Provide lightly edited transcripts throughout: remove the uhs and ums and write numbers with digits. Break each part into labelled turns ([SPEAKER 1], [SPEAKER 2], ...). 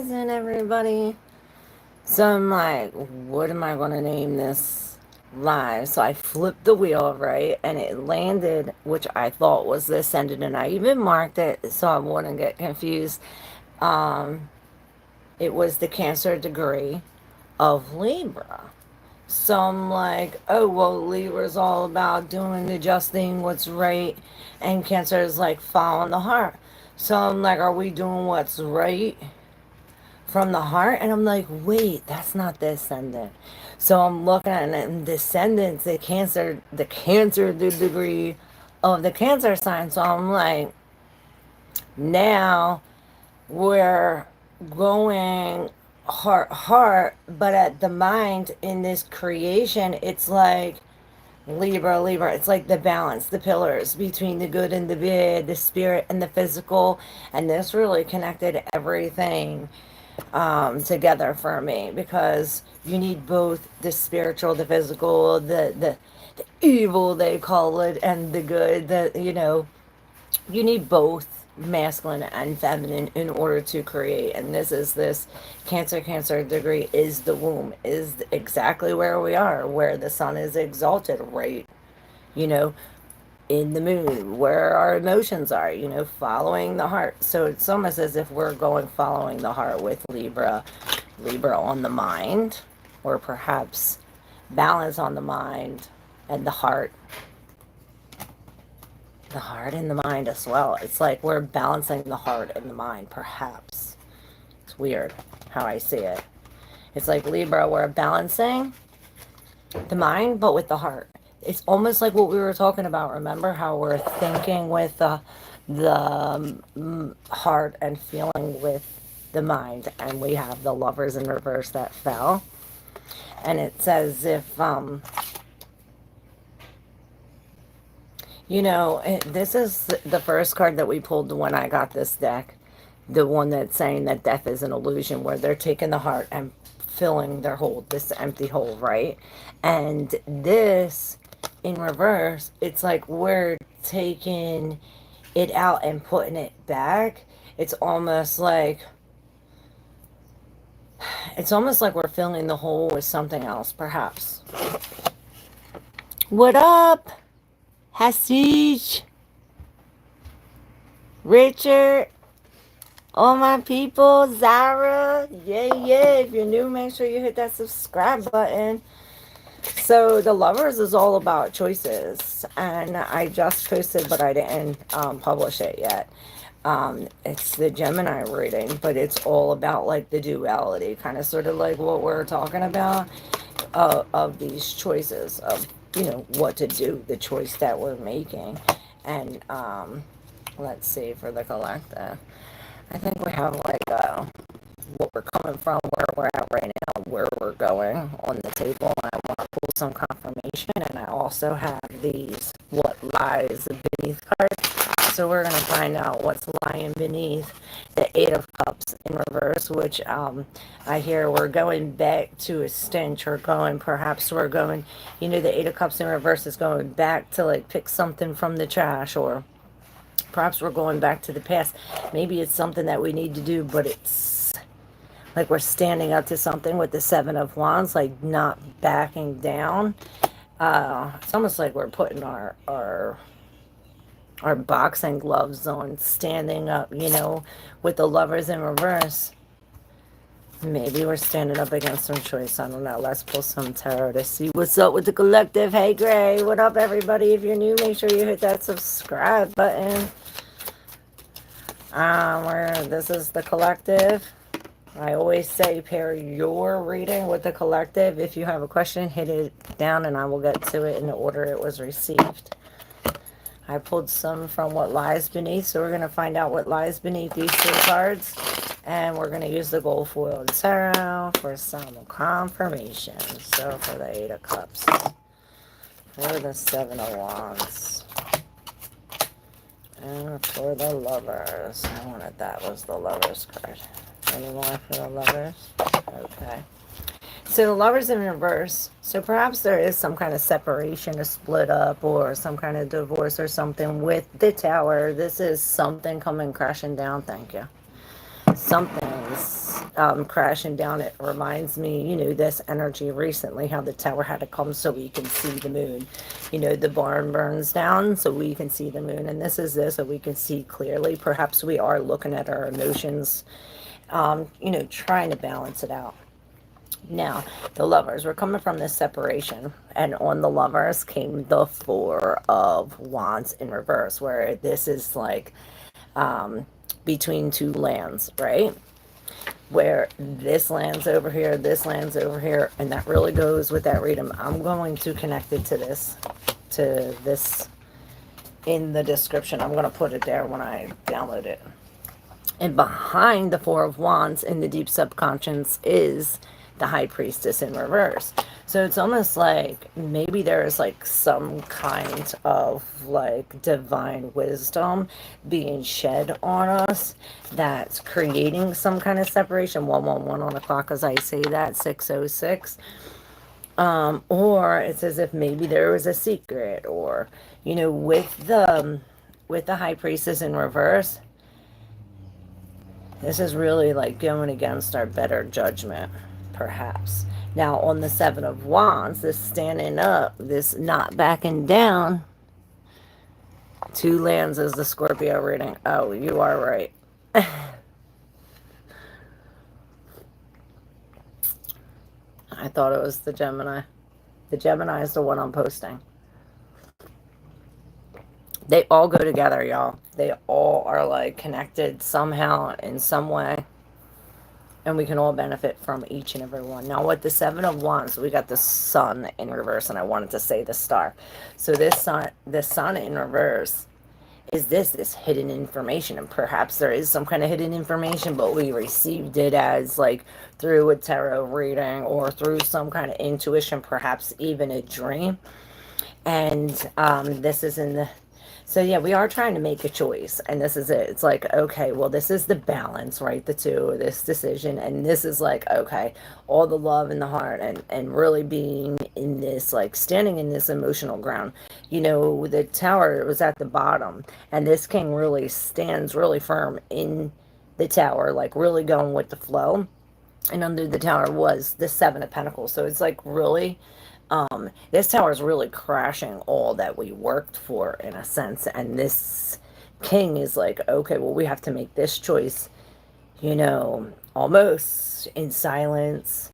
[SPEAKER 1] Rising, everybody. So I'm like, what am I going to name this live? So I flipped the wheel, right? And it landed, which I thought was the ascendant, and I even marked it so I wouldn't get confused. Um, it was the Cancer degree of Libra. So I'm like, oh, well, Libra's all about doing the just thing, what's right, and Cancer is like following the heart. So I'm like, are we doing what's right from the heart? And I'm like, wait, that's not the ascendant. So I'm looking at it, and descendants, the degree of the Cancer sign. So I'm like, now we're going heart, but at the mind in this creation, it's like Libra. It's like the balance, the pillars between the good and the bad, the spirit and the physical. And this really connected everything together for me, because you need both the spiritual, the physical, the evil, they call it, and the good. You need both masculine and feminine in order to create. And this Cancer degree is the womb, is exactly where we are, where the sun is exalted, right? You know, in the moon, where our emotions are, following the heart. So it's almost as if we're going following the heart with Libra on the mind, or perhaps balance on the mind and the heart and the mind as well. It's like we're balancing the heart and the mind, perhaps. It's weird how I see it. It's like Libra, we're balancing the mind, but with the heart. It's almost like what we were talking about. Remember how we're thinking with the heart and feeling with the mind, and we have the Lovers in reverse that fell. And it's as if this is the first card that we pulled when I got this deck. The one that's saying that death is an illusion, where they're taking the heart and filling their hole, this empty hole, right? And this, in reverse, it's like we're taking it out and putting it back. It's almost like we're filling the hole with something else, perhaps. What up? Hasij, Richard, all my people, Zara, yeah. If you're new, make sure you hit that subscribe button. So the Lovers is all about choices, and I just posted, but I didn't publish it yet. It's the Gemini reading, but it's all about like the duality, kind of sort of like what we're talking about, of these choices, of what to do, the choice that we're making. And let's see, for the collective, I think we have like what we're coming from, where we're at right now, where we're going on the table. And I want to pull some confirmation, and I also have these what lies beneath cards. So we're going to find out what's lying beneath the Eight of Cups in reverse, which I hear we're going back to a stench, or perhaps we're going, the Eight of Cups in reverse is going back to like pick something from the trash, or perhaps we're going back to the past. Maybe it's something that we need to do, but it's like we're standing up to something with the Seven of Wands, like not backing down. It's almost like we're putting our boxing gloves on, standing up, with the Lovers in reverse. Maybe we're standing up against some choice. I don't know. Let's pull some tarot to see what's up with the collective. Hey, Gray. What up, everybody? If you're new, make sure you hit that subscribe button. This is the collective. I always say pair your reading with the collective. If you have a question, hit it down and I will get to it in the order it was received. I pulled some from what lies beneath, so we're going to find out what lies beneath these two cards. And we're going to use the gold foiled tarot for some confirmation. So for the Eight of Cups, for the Seven of Wands, and for the Lovers. I wanted that was the Lovers card. Any more for the Lovers? Okay. So the Lovers in reverse. So perhaps there is some kind of separation, a split up, or some kind of divorce or something with the Tower. This is something coming crashing down. Thank you. Something's crashing down. It reminds me, this energy recently, how the tower had to come so we can see the moon. The barn burns down so we can see the moon. And this is this, so we can see clearly. Perhaps we are looking at our emotions, trying to balance it out. Now, the lovers, we're coming from this separation, and on the lovers came the Four of Wands in reverse, where this is like between two lands, right? Where this lands over here, this lands over here, and that really goes with that reading. I'm going to connect it to this in the description. I'm going to put it there when I download it. And behind the Four of Wands in the deep subconscious is the High Priestess in reverse. So it's almost like maybe there is like some kind of like divine wisdom being shed on us that's creating some kind of separation. 111 on the clock as I say that, 606. Or it's as if maybe there was a secret, or with the High Priestess in reverse, this is really like going against our better judgment, perhaps. Now, on the Seven of Wands, this standing up, this not backing down, two lands is the Scorpio reading. Oh, you are right. I thought it was the Gemini. The Gemini is the one I'm posting. They all go together, y'all. They all are like connected somehow in some way. And we can all benefit from each and every one. Now, with the Seven of Wands, we got the Sun in reverse, and I wanted to say the Star. So this sun in reverse is this hidden information, and perhaps there is some kind of hidden information, but we received it as like through a tarot reading or through some kind of intuition, perhaps even a dream. And this is in the... So yeah, we are trying to make a choice, and this is it. It's like, okay, well, this is the balance, right? The two, this decision, and this is like, okay, all the love in the heart, and really being in this, like, standing in this emotional ground. The tower was at the bottom, and this king really stands really firm in the tower, like really going with the flow. And under the tower was the Seven of Pentacles. So it's like really... this tower is really crashing all that we worked for, in a sense. And this king is like, okay, well, we have to make this choice, almost in silence,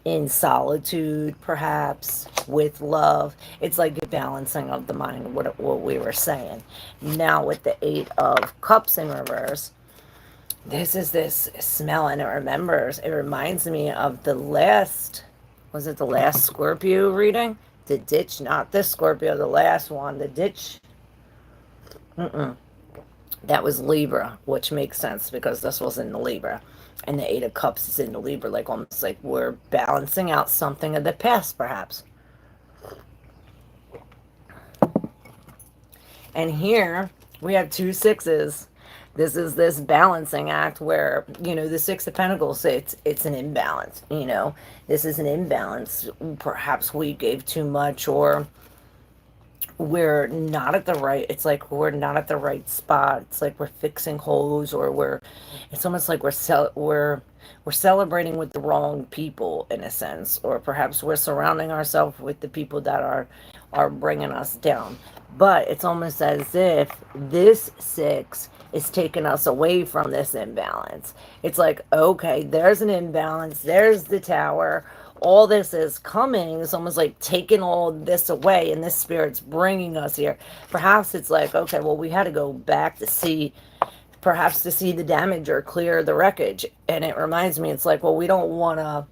[SPEAKER 1] in solitude, perhaps, with love. It's like a balancing of the mind, what we were saying. Now, with the Eight of Cups in reverse, this is this smell, and it reminds me of the last... Was it the last Scorpio reading? The ditch, not this Scorpio, the last one. The ditch. That was Libra, which makes sense because this was in the Libra. And the Eight of Cups is in the Libra, like almost like we're balancing out something of the past, perhaps. And here we have two sixes. This is this balancing act where, the Six of Pentacles, it's an imbalance, This is an imbalance. Perhaps we gave too much, or we're not at the right... It's like we're not at the right spot. It's like we're fixing holes, or it's almost like we're celebrating with the wrong people, in a sense. Or perhaps we're surrounding ourselves with the people that are bringing us down. But it's almost as if this six is taking us away from this imbalance. It's like, okay, there's an imbalance. There's the tower. All this is coming. It's almost like taking all this away, and this spirit's bringing us here. Perhaps it's like, okay, well, we had to go back to see, perhaps to see the damage or clear the wreckage. And it reminds me, it's like, well, we don't want to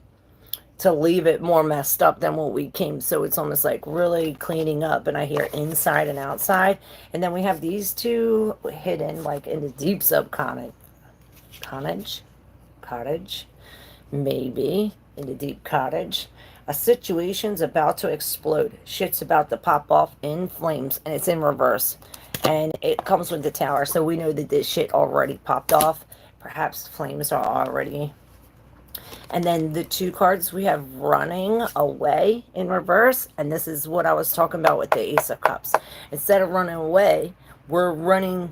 [SPEAKER 1] leave it more messed up than what we came. So it's almost like really cleaning up. And I hear inside and outside. And then we have these two hidden, like in the deep subconscious. Cottage? Maybe. In the deep cottage. A situation's about to explode. Shit's about to pop off in flames. And it's in reverse. And it comes with the tower. So we know that this shit already popped off. Perhaps flames are already... And then the two cards we have running away in reverse. And this is what I was talking about with the Ace of Cups. Instead of running away, we're running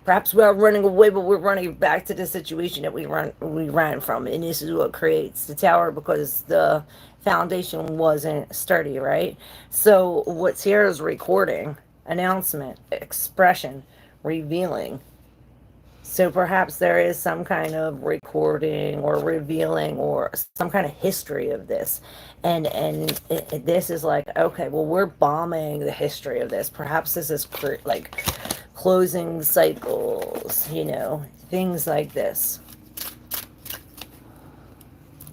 [SPEAKER 1] Perhaps we are running away, but we're running back to the situation that we ran from. And this is what creates the tower, because the foundation wasn't sturdy, right? So what's here is recording, announcement, expression, revealing. So perhaps there is some kind of recording or revealing or some kind of history of this. And this is like, okay, well, we're bombing the history of this. Perhaps this is like closing cycles, you know, things like this.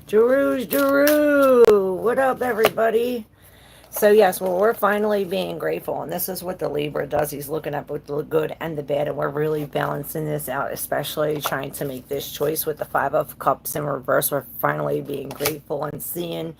[SPEAKER 1] Jeru, what up, everybody? So yes, well, we're finally being grateful, and this is what the Libra does. He's looking at both the good and the bad, and we're really balancing this out, especially trying to make this choice with the Five of Cups in reverse. We're finally being grateful and seeing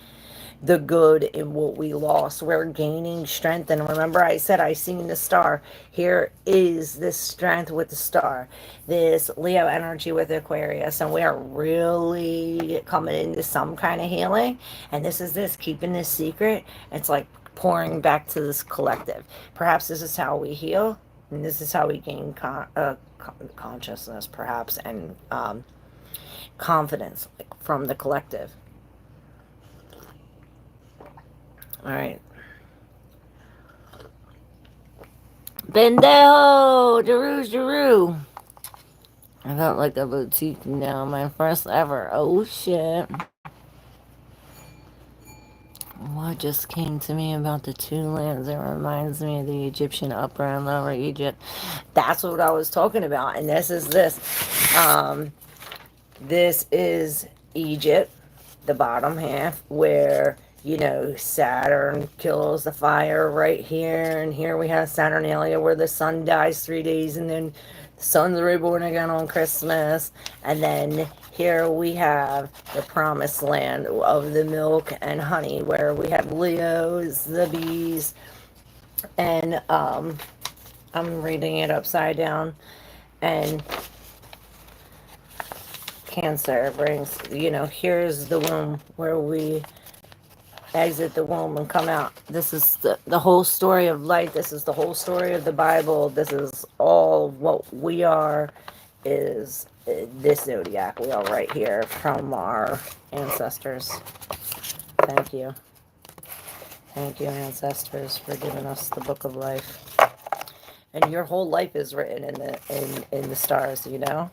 [SPEAKER 1] the good in what we lost. We're gaining strength. And remember, I said I seen the star. Here is this strength with the star, this Leo energy with Aquarius, and we are really coming into some kind of healing. And this is this keeping this secret. It's like pouring back to this collective. Perhaps this is how we heal, and this is how we gain consciousness, perhaps, and confidence, like, from the collective. All right. Bendejo! Jeru! I felt like a boutique now. My first ever. Oh, shit. What just came to me about the two lands? It reminds me of the Egyptian Upper and Lower Egypt. That's what I was talking about. And this is this. This is Egypt, the bottom half, where, you know, Saturn kills the fire right here. And here we have Saturnalia, where the sun dies 3 days and then the sun's reborn again on Christmas. And then here we have the promised land of the milk and honey, where we have Leos, the bees, and I'm reading it upside down. And Cancer brings, you know, here's the womb, where we exit the womb and come out. This is the whole story of life. This is the whole story of the Bible. This is all what we are, is this zodiac. We are right here from our ancestors. Thank you. Thank you, ancestors, for giving us the book of life. And your whole life is written in the stars, you know?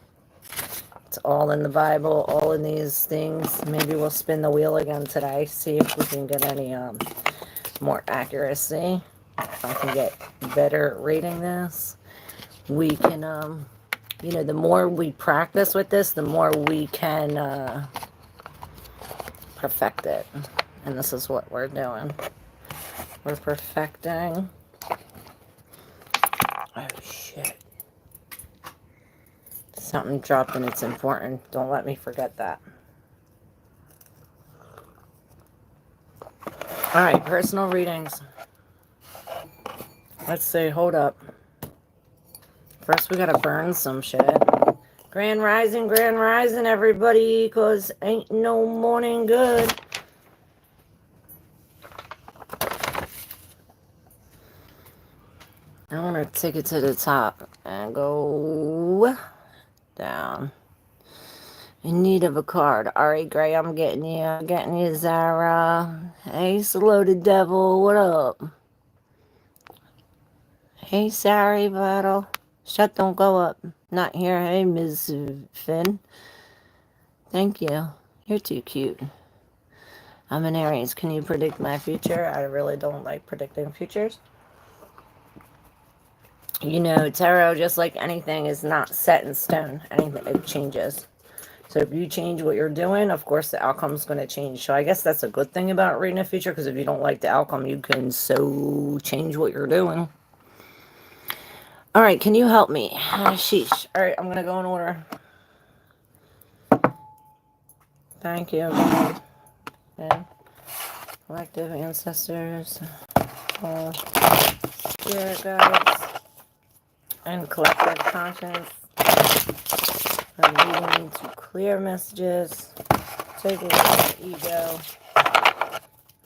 [SPEAKER 1] It's all in the Bible, all in these things. Maybe we'll spin the wheel again today, see if we can get any more accuracy. If I can get better at reading this, we can, you know, the more we practice with this, the more we can perfect it. And this is what we're doing. We're perfecting. Oh, shit. Something dropped and it's important. Don't let me forget that. Alright, personal readings. Let's see, hold up. First we gotta burn some shit. Grand rising, everybody, because ain't no morning good. I want to take it to the top and go down. In need of a card. Alright, Gray, I'm getting you. I'm getting you, Zara. Hey, Saluted Devil, what up? Hey, sorry, Battle. Shut, don't go up. Not here. Hey, Ms. Finn. Thank you. You're too cute. I'm an Aries. Can you predict my future? I really don't like predicting futures. You know, tarot, just like anything, is not set in stone. Anything, it changes. So if you change what you're doing, of course the outcome's going to change. So I guess that's a good thing about reading a future, because if you don't like the outcome, you can so change what you're doing. All right, can you help me? Sheesh. All right, I'm going to go in order. Thank you. And collective ancestors, spirit guides, and collective conscience. I'm leading to clear messages. Take away the ego.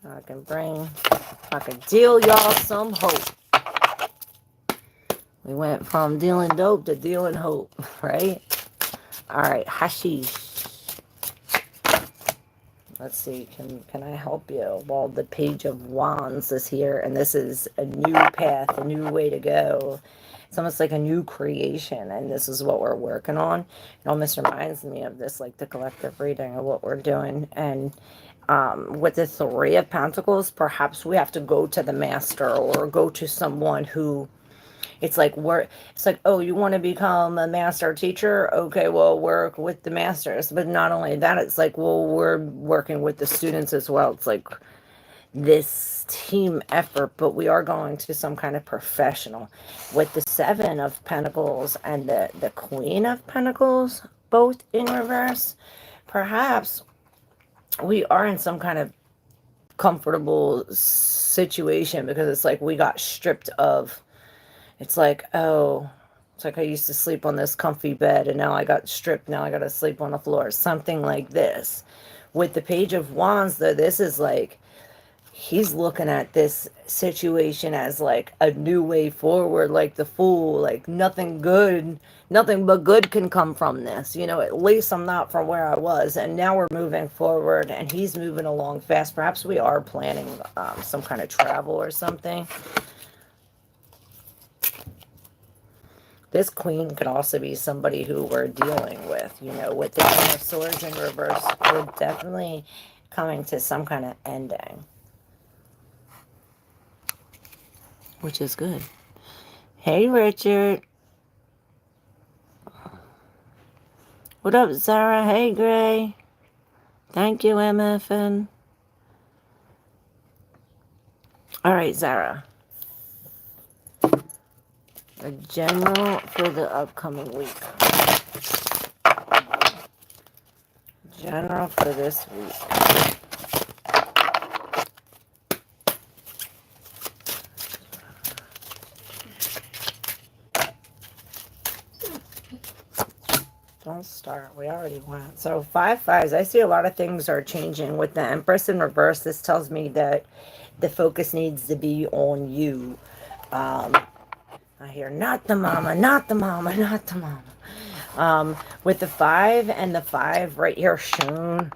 [SPEAKER 1] I can deal y'all some hope. We went from dealing dope to dealing hope, right? All right, hashish. Let's see, can I help you? Well, the Page of Wands is here, and this is a new path, a new way to go. It's almost like a new creation, and this is what we're working on. It almost reminds me of this, like the collective reading of what we're doing. And with the Three of Pentacles, perhaps we have to go to the master or go to someone who it's like oh, you want to become a master teacher? Okay, well, work with the masters. But not only that, it's like, well, we're working with the students as well. It's like this team effort, but we are going to some kind of professional. With the Seven of Pentacles and the Queen of Pentacles, both in reverse, perhaps we are in some kind of comfortable situation because it's like we got stripped of. It's like, oh, it's like I used to sleep on this comfy bed and now I got stripped. Now I got to sleep on the floor. Something like this. With the Page of Wands, though, this is like, he's looking at this situation as like a new way forward, like the Fool, like nothing but good can come from this. You know, at least I'm not from where I was. And now we're moving forward and he's moving along fast. Perhaps we are planning some kind of travel or something. This Queen could also be somebody who we're dealing with, you know, with the King of Swords in reverse. We're definitely coming to some kind of ending, which is good. Hey, Richard. What up, Sarah? Hey, Gray. Thank you, MFN. All right, Zara. A general for the upcoming week. General for this week. Don't start. We already went. So 5 5s. I see a lot of things are changing with the Empress in reverse. This tells me that the focus needs to be on you. I hear not the mama, not the mama, not the mama. With the 5 and the 5 right here shown,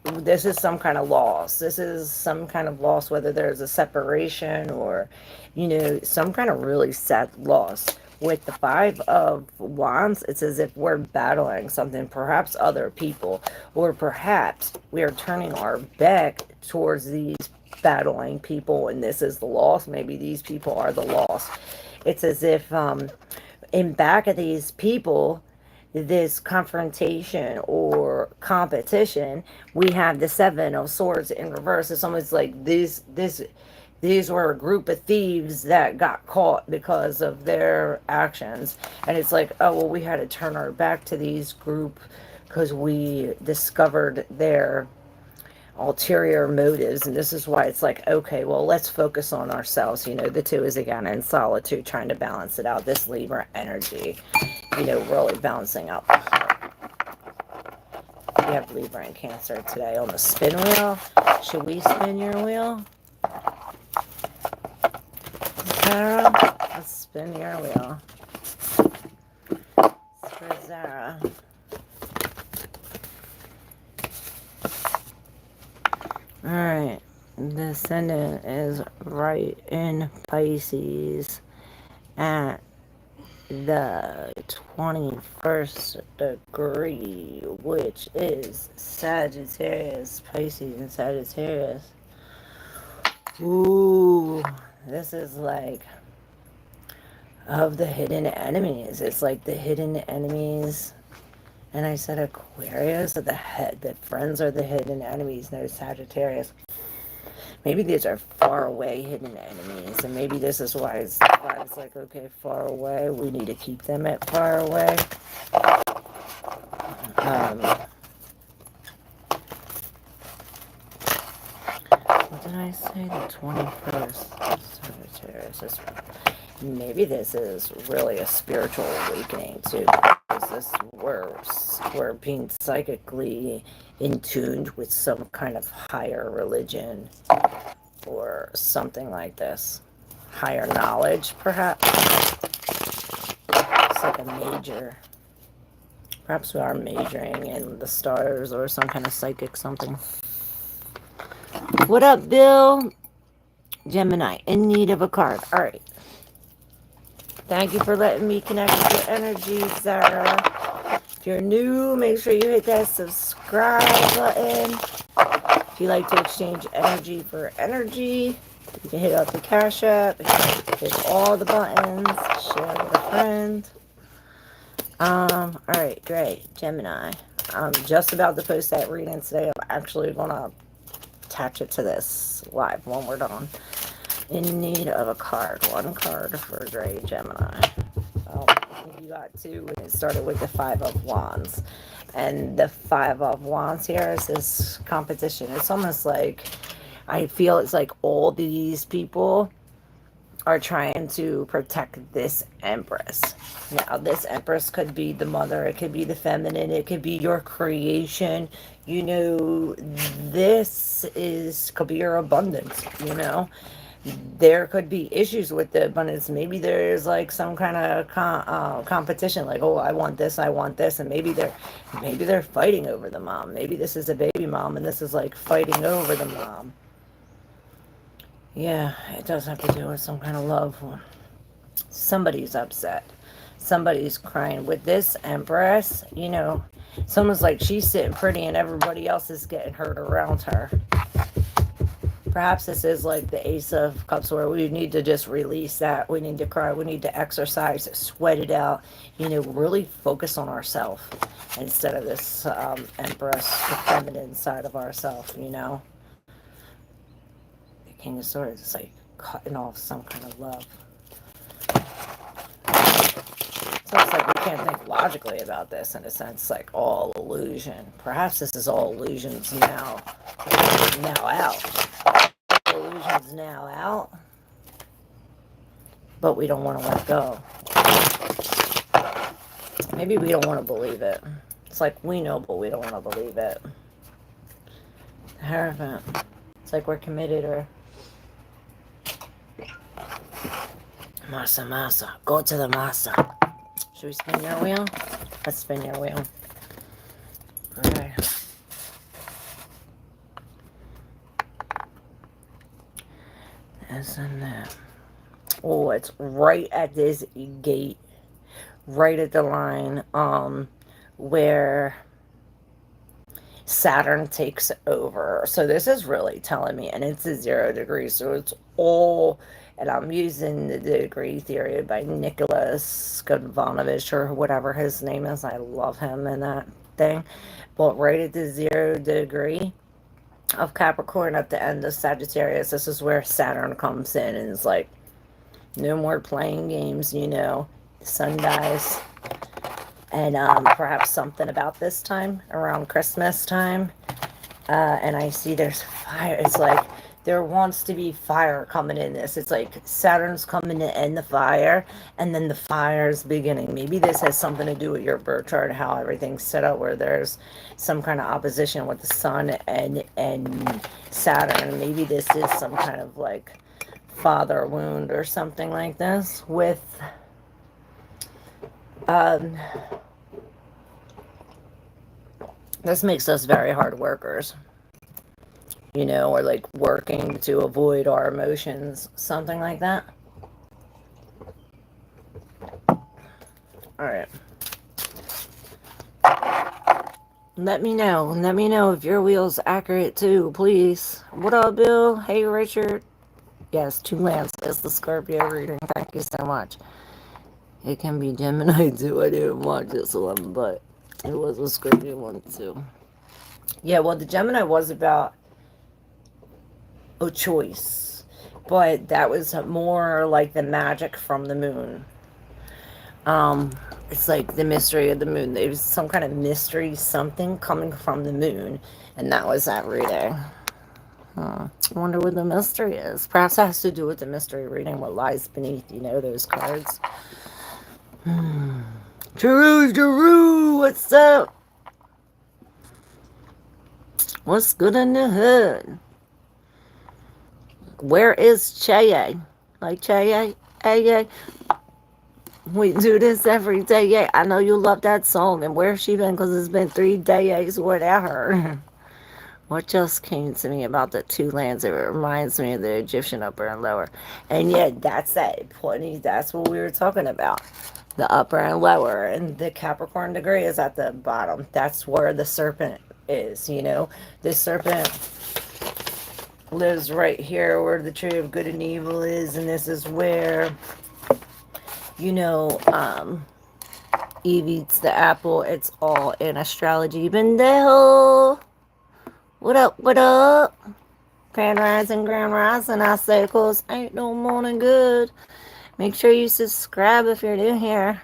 [SPEAKER 1] this is some kind of loss. This is some kind of loss, whether there's a separation or, you know, some kind of really sad loss. With the 5 of Wands, it's as if we're battling something, perhaps other people, or perhaps we are turning our back towards these battling people, and this is the loss. Maybe these people are the loss. It's as if in back of these people, this confrontation or competition, we have the Seven of Swords in reverse. It's almost like these were a group of thieves that got caught because of their actions, and it's like, oh well, we had to turn our back to these group because we discovered their ulterior motives. And this is why it's like, okay, well, let's focus on ourselves. You know, the 2 is again in solitude, trying to balance it out. This Libra energy, you know, really balancing out the heart. We have Libra and Cancer today on the spin wheel. Should we spin your wheel, Sarah? Let's spin your wheel. It's for Zara. Alright, the ascendant is right in Pisces at the 21st degree, which is Sagittarius, Pisces and Sagittarius. Ooh, this is like of the hidden enemies. It's like the hidden enemies. And I said Aquarius are the friends are the hidden enemies. No, Sagittarius. Maybe these are far away hidden enemies. And maybe this is why it's like, okay, far away. We need to keep them at far away. What did I say? The 21st. Sagittarius. Maybe this is really a spiritual awakening too. This we're being psychically in tuned with some kind of higher religion or something like this. Higher knowledge, perhaps. looks like a major. Perhaps we are majoring in the stars or some kind of psychic something. What up, Bill? Gemini, in need of a card. All right. Thank you for letting me connect with your energy, Zara. If you're new, make sure you hit that subscribe button. If you like to exchange energy for energy, you can hit up the Cashapp. Hit all the buttons. Share with a friend. Alright, great. Gemini. I'm just about to post that reading today. I'm actually gonna attach it to this live when we're done. In need of a card. One card for Gray Gemini. I think you got two, and it started with the Five of Wands. And the Five of Wands here is this competition. It's almost like, I feel it's like all these people are trying to protect this Empress. Now, this Empress could be the mother, it could be the feminine, it could be your creation. You know, this could be your abundance, you know. There could be issues with the abundance. Maybe there's like some kind of competition, like, oh, I want this, and maybe they're fighting over the mom. Maybe this is a baby mom, and this is like fighting over the mom. Yeah, it does have to do with some kind of love. Somebody's upset. Somebody's crying. With this Empress, you know, it's almost like she's sitting pretty and everybody else is getting hurt around her. Perhaps this is like the Ace of Cups, where we need to just release that. We need to cry. We need to exercise, sweat it out. You know, really focus on ourselves instead of this Empress, the feminine side of ourselves, you know. The King of Swords is like cutting off some kind of love. So it's like we can't think logically about this, in a sense, like all illusion. Perhaps this is all illusions now out. Illusions now out, but we don't want to let go. Maybe we don't want to believe it. It's like we know, but we don't want to believe it. The Hierophant. It's like we're committed, or Masa. Go to the Masa. Should we spin your wheel? Let's spin your wheel. Okay. And that. Oh, it's right at this gate, right at the line where Saturn takes over. So this is really telling me, and it's a 0 degree, so it's all, and I'm using the degree theory by Nicholas Godvanovich, or whatever his name is. I love him and that thing. But right at the 0 degree of Capricorn, at the end of Sagittarius, this is where Saturn comes in and is like, no more playing games, you know. The sun dies. And perhaps something about this time, around Christmas time. And I see there's fire. It's like there wants to be fire coming in this. It's like Saturn's coming to end the fire, and then the fire's beginning. Maybe this has something to do with your birth chart, how everything's set up, where there's some kind of opposition with the sun and Saturn. Maybe this is some kind of like father wound or something like this with this makes us very hard workers, you know, or like working to avoid our emotions, something like that. All right. Let me know if your wheel's accurate too, please. What up, Bill? Hey, Richard. Yes, 2 lamps is the Scorpio reading. Thank you so much. It can be Gemini too. I didn't watch this one, but it was a Scorpio one too. Yeah, well, the Gemini was about a choice, but that was more like the magic from the moon. It's like the mystery of the moon. There's some kind of mystery, something coming from the moon, and that was that reading. I wonder what the mystery is. Perhaps it has to do with the mystery reading, what lies beneath, you know, those cards. Jeru, what's up? What's good in the hood? Where is Cheye? Like Cheye? We do this every day. Yeah, I know you love that song. And where's she been? Because it's been 3 days without her. What just came to me about the two lands? It reminds me of the Egyptian upper and lower. And yeah, that's that. Pointy, that's what we were talking about. The upper and lower. And the Capricorn degree is at the bottom. That's where the serpent is, you know. The serpent lives right here where the tree of good and evil is. And this is where, you know, Eve eats the apple. It's all in astrology. Bendejo. What up? What up? Grand Rising, Grand Rising. I say, cause ain't no morning good. Make sure you subscribe if you're new here.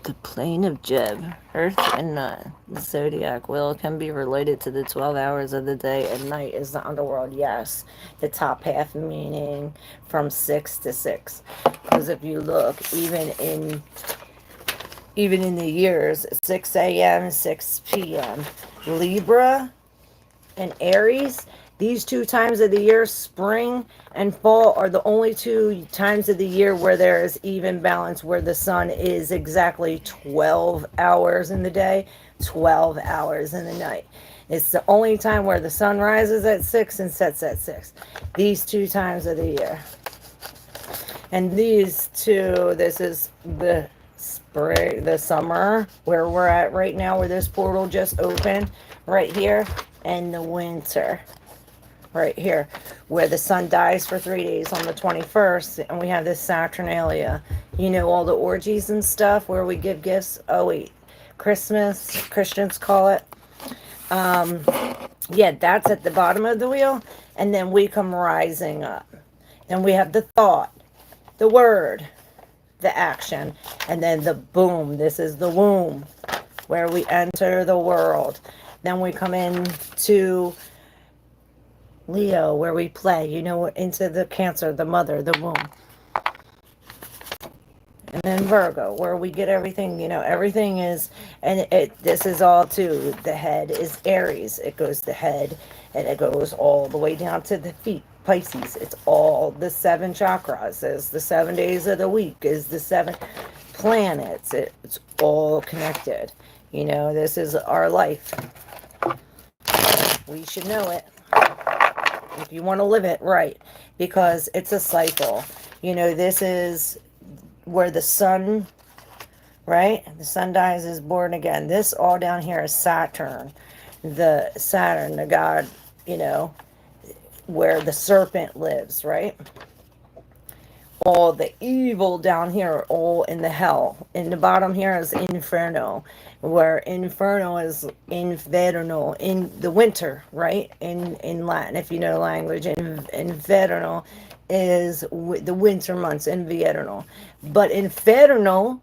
[SPEAKER 1] The plane of Jeb, Earth and the zodiac wheel can be related to the 12 hours of the day, and night is the underworld. Yes, the top half meaning from 6 to 6. Because if you look, even in the years, 6 a.m., 6 p.m., Libra and Aries, these 2 times of the year, spring and fall, are the only 2 times of the year where there is even balance, where the sun is exactly 12 hours in the day, 12 hours in the night. It's the only time where the sun rises at 6 and sets at 6. These 2 times of the year. And these 2, this is the spring, the summer, where we're at right now, where this portal just opened, right here, and the winter, right here, where the sun dies for 3 days on the 21st, and we have this Saturnalia, you know, all the orgies and stuff where we give gifts. Oh wait, Christmas, Christians call it. Yeah, that's at the bottom of the wheel, and then we come rising up. Then we have the thought, the word, the action, and then the boom. This is the womb, where we enter the world. Then we come into Leo, where we play, you know, into the Cancer, the mother, the womb. And then Virgo, where we get everything, you know, everything is, and this is all too, the head is Aries. It goes the head, and it goes all the way down to the feet. Pisces, it's all the 7 chakras, is the 7 days of the week, is the 7 planets. It's all connected. You know, this is our life. We should know it if you want to live it right, because it's a cycle. You know, this is where the sun, right? The sun dies, is born again. This all down here is Saturn, the god, you know, where the serpent lives, right? All the evil down here, all in the hell. In the bottom here is Inferno, where Inferno is Inverno, in the winter, right? In Latin, if you know language, Inverno is the winter months, Inverno. But Inferno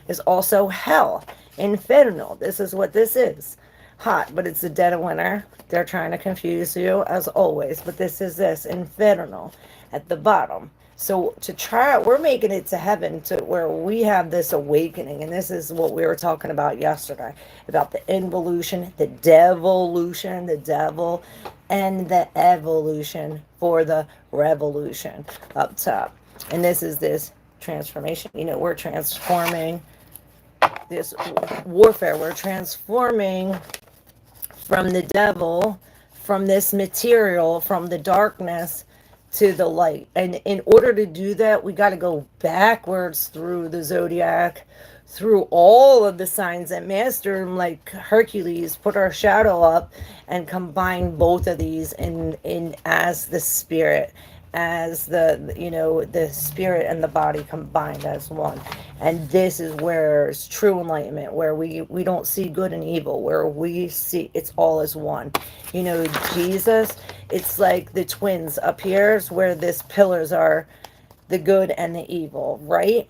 [SPEAKER 1] is also hell. Inferno, this is what this is. Hot, but it's the dead of winter. They're trying to confuse you, as always. But this is this, Inferno, at the bottom. So to try, we're making it to heaven, to where we have this awakening. And this is what we were talking about yesterday, about the involution, the devolution, the devil, and the evolution for the revolution up top. And this is this transformation. You know, we're transforming this warfare. We're transforming from the devil, from this material, from the darkness to the light. And in order to do that, we got to go backwards through the zodiac, through all of the signs, and master them like Hercules, put our shadow up and combine both of these in as the spirit, as the, you know, the spirit and the body combined as one. And this is where it's true enlightenment, where we don't see good and evil, where we see it's all as one. You know, Jesus, it's like the twins. Up here is where these pillars are, the good and the evil, right?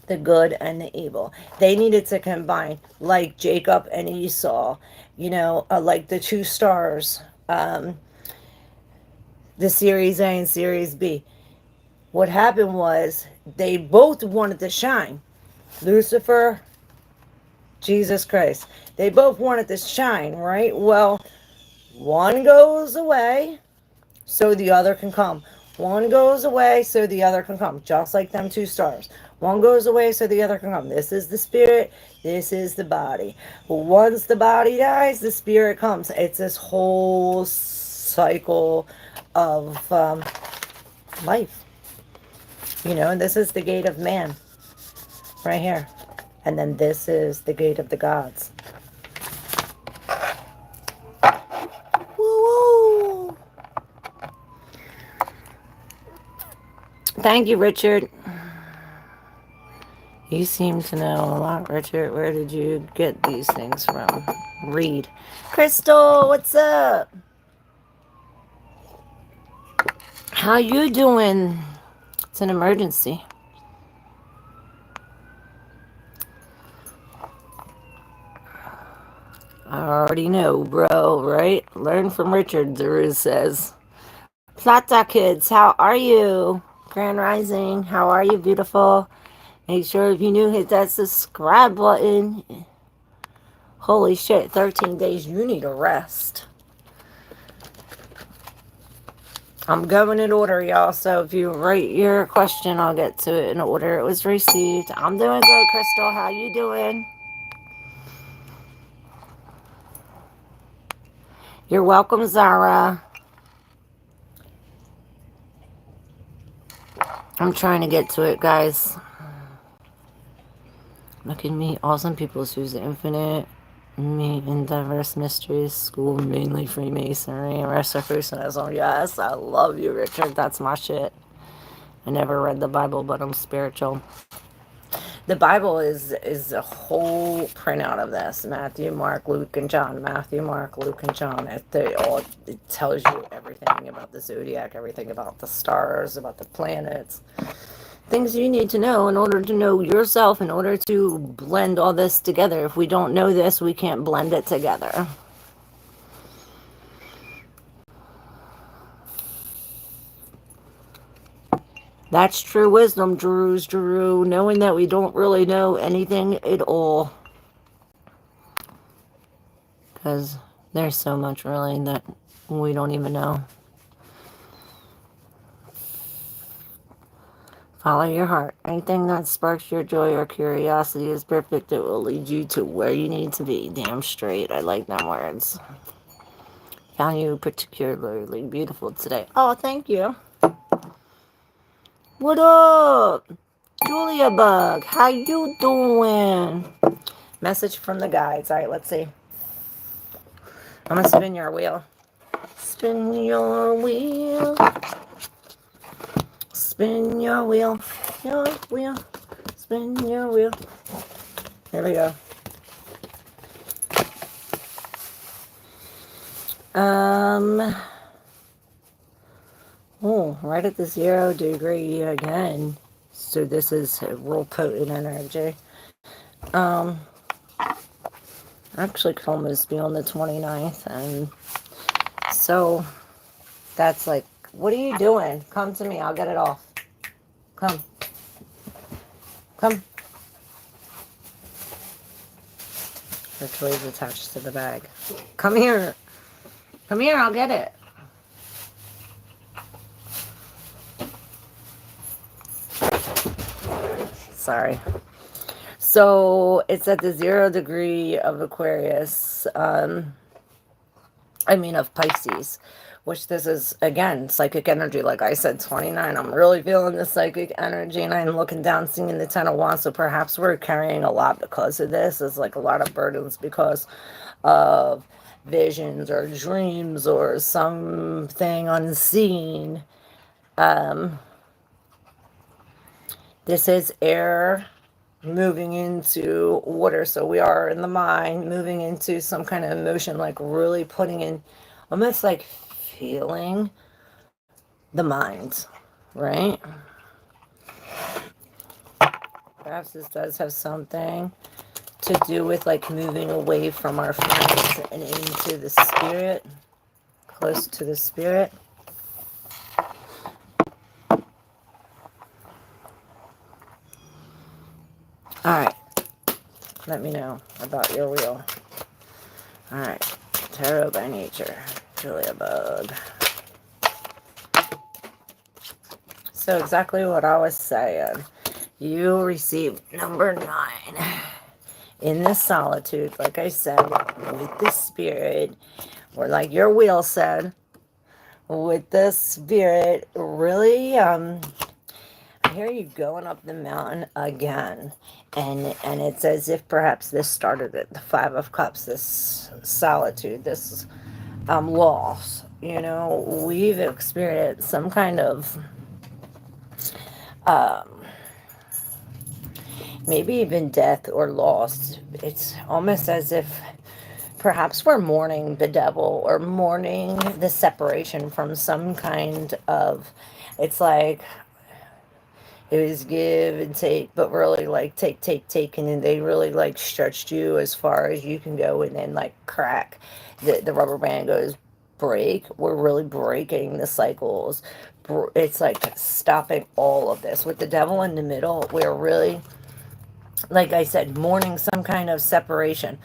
[SPEAKER 1] The good and the evil. They needed to combine, like Jacob and Esau, you know, like the 2 stars, the Series A and Series B. What happened was they both wanted to shine. Lucifer Jesus Christ. They both wanted to shine, right? Well, one goes away so the other can come. One goes away so the other can come. Just like them two stars. One goes away so the other can come. This is the spirit. This is the body. But once the body dies, the spirit comes. It's this whole cycle of life. You know, and this is the gate of man. Right here. And then this is the gate of the gods. Woo-woo! Thank you, Richard. You seem to know a lot, Richard. Where did you get these things from? Read. Crystal, what's up? How you doing? It's an emergency. I already know, bro, right? Learn from Richard, Zuru says. Plata kids, how are you? Grand Rising, how are you, beautiful? Make sure if you're new, hit that subscribe button. Holy shit, 13 days, you need a rest. I'm going in order, y'all, so if you write your question, I'll get to it in order it was received. I'm doing good, Crystal. How you doing? You're welcome, Zara. I'm trying to get to it, guys. Look at me. Awesome people choose the infinite, me in diverse mysteries, school, mainly Freemasonry, and Rosicrucianism. Yes, I love you, Richard. That's my shit. I never read the Bible, but I'm spiritual. The Bible is a whole printout of this. Matthew, Mark, Luke, and John. Matthew, Mark, Luke, and John. It tells you everything about the zodiac, everything about the stars, about the planets. Things you need to know in order to know yourself, in order to blend all this together. If we don't know this, we can't blend it together. That's true wisdom, Drew. Knowing that we don't really know anything at all. Because there's so much really that we don't even know. Follow your heart. Anything that sparks your joy or curiosity is perfect. It will lead you to where you need to be. Damn straight. I like them words. Found you particularly beautiful today. Oh, thank you. What up? Julia Bug. How you doing? Message from the guides. All right, let's see. I'm going to spin your wheel. Spin your wheel. Spin your wheel. Your wheel. Spin your wheel. Here we go. Oh, right at the 0 degree again. So this is a real potent energy. Actually could almost be on the 29th. And so that's like, what are you doing? Come to me. I'll get it off. Come. Come. The toy's attached to the bag. Come here. Come here. I'll get it. Sorry. So it's at the 0 degree of Aquarius. Of Pisces, which this is, again, psychic energy. Like I said, 29. I'm really feeling the psychic energy, and I'm looking down, seeing the 10 of Wands. So perhaps we're carrying a lot because of this. It's like a lot of burdens because of visions or dreams or something unseen. This is air moving into water, so we are in the mind moving into some kind of emotion, like really putting in, almost like feeling the mind, right? Perhaps this does have something to do with like moving away from our friends and into the spirit, close to the spirit. All right. Let me know about your wheel. Alright. Tarot by nature. Julia Bug. So exactly what I was saying. You received number 9. In the solitude, like I said, with the spirit, or like your wheel said, with the spirit, really, I hear you going up the mountain again. And it's as if perhaps this started at the 5 of Cups, this solitude, this loss. You know, we've experienced some kind of maybe even death or loss. It's almost as if perhaps we're mourning the devil or mourning the separation from some kind of, it's like it was give and take, but really like take, and then they really like stretched you as far as you can go, and then like crack, the rubber band goes break. We're really breaking the cycles. It's like stopping all of this with the devil in the middle. We're really, like I said, mourning some kind of separation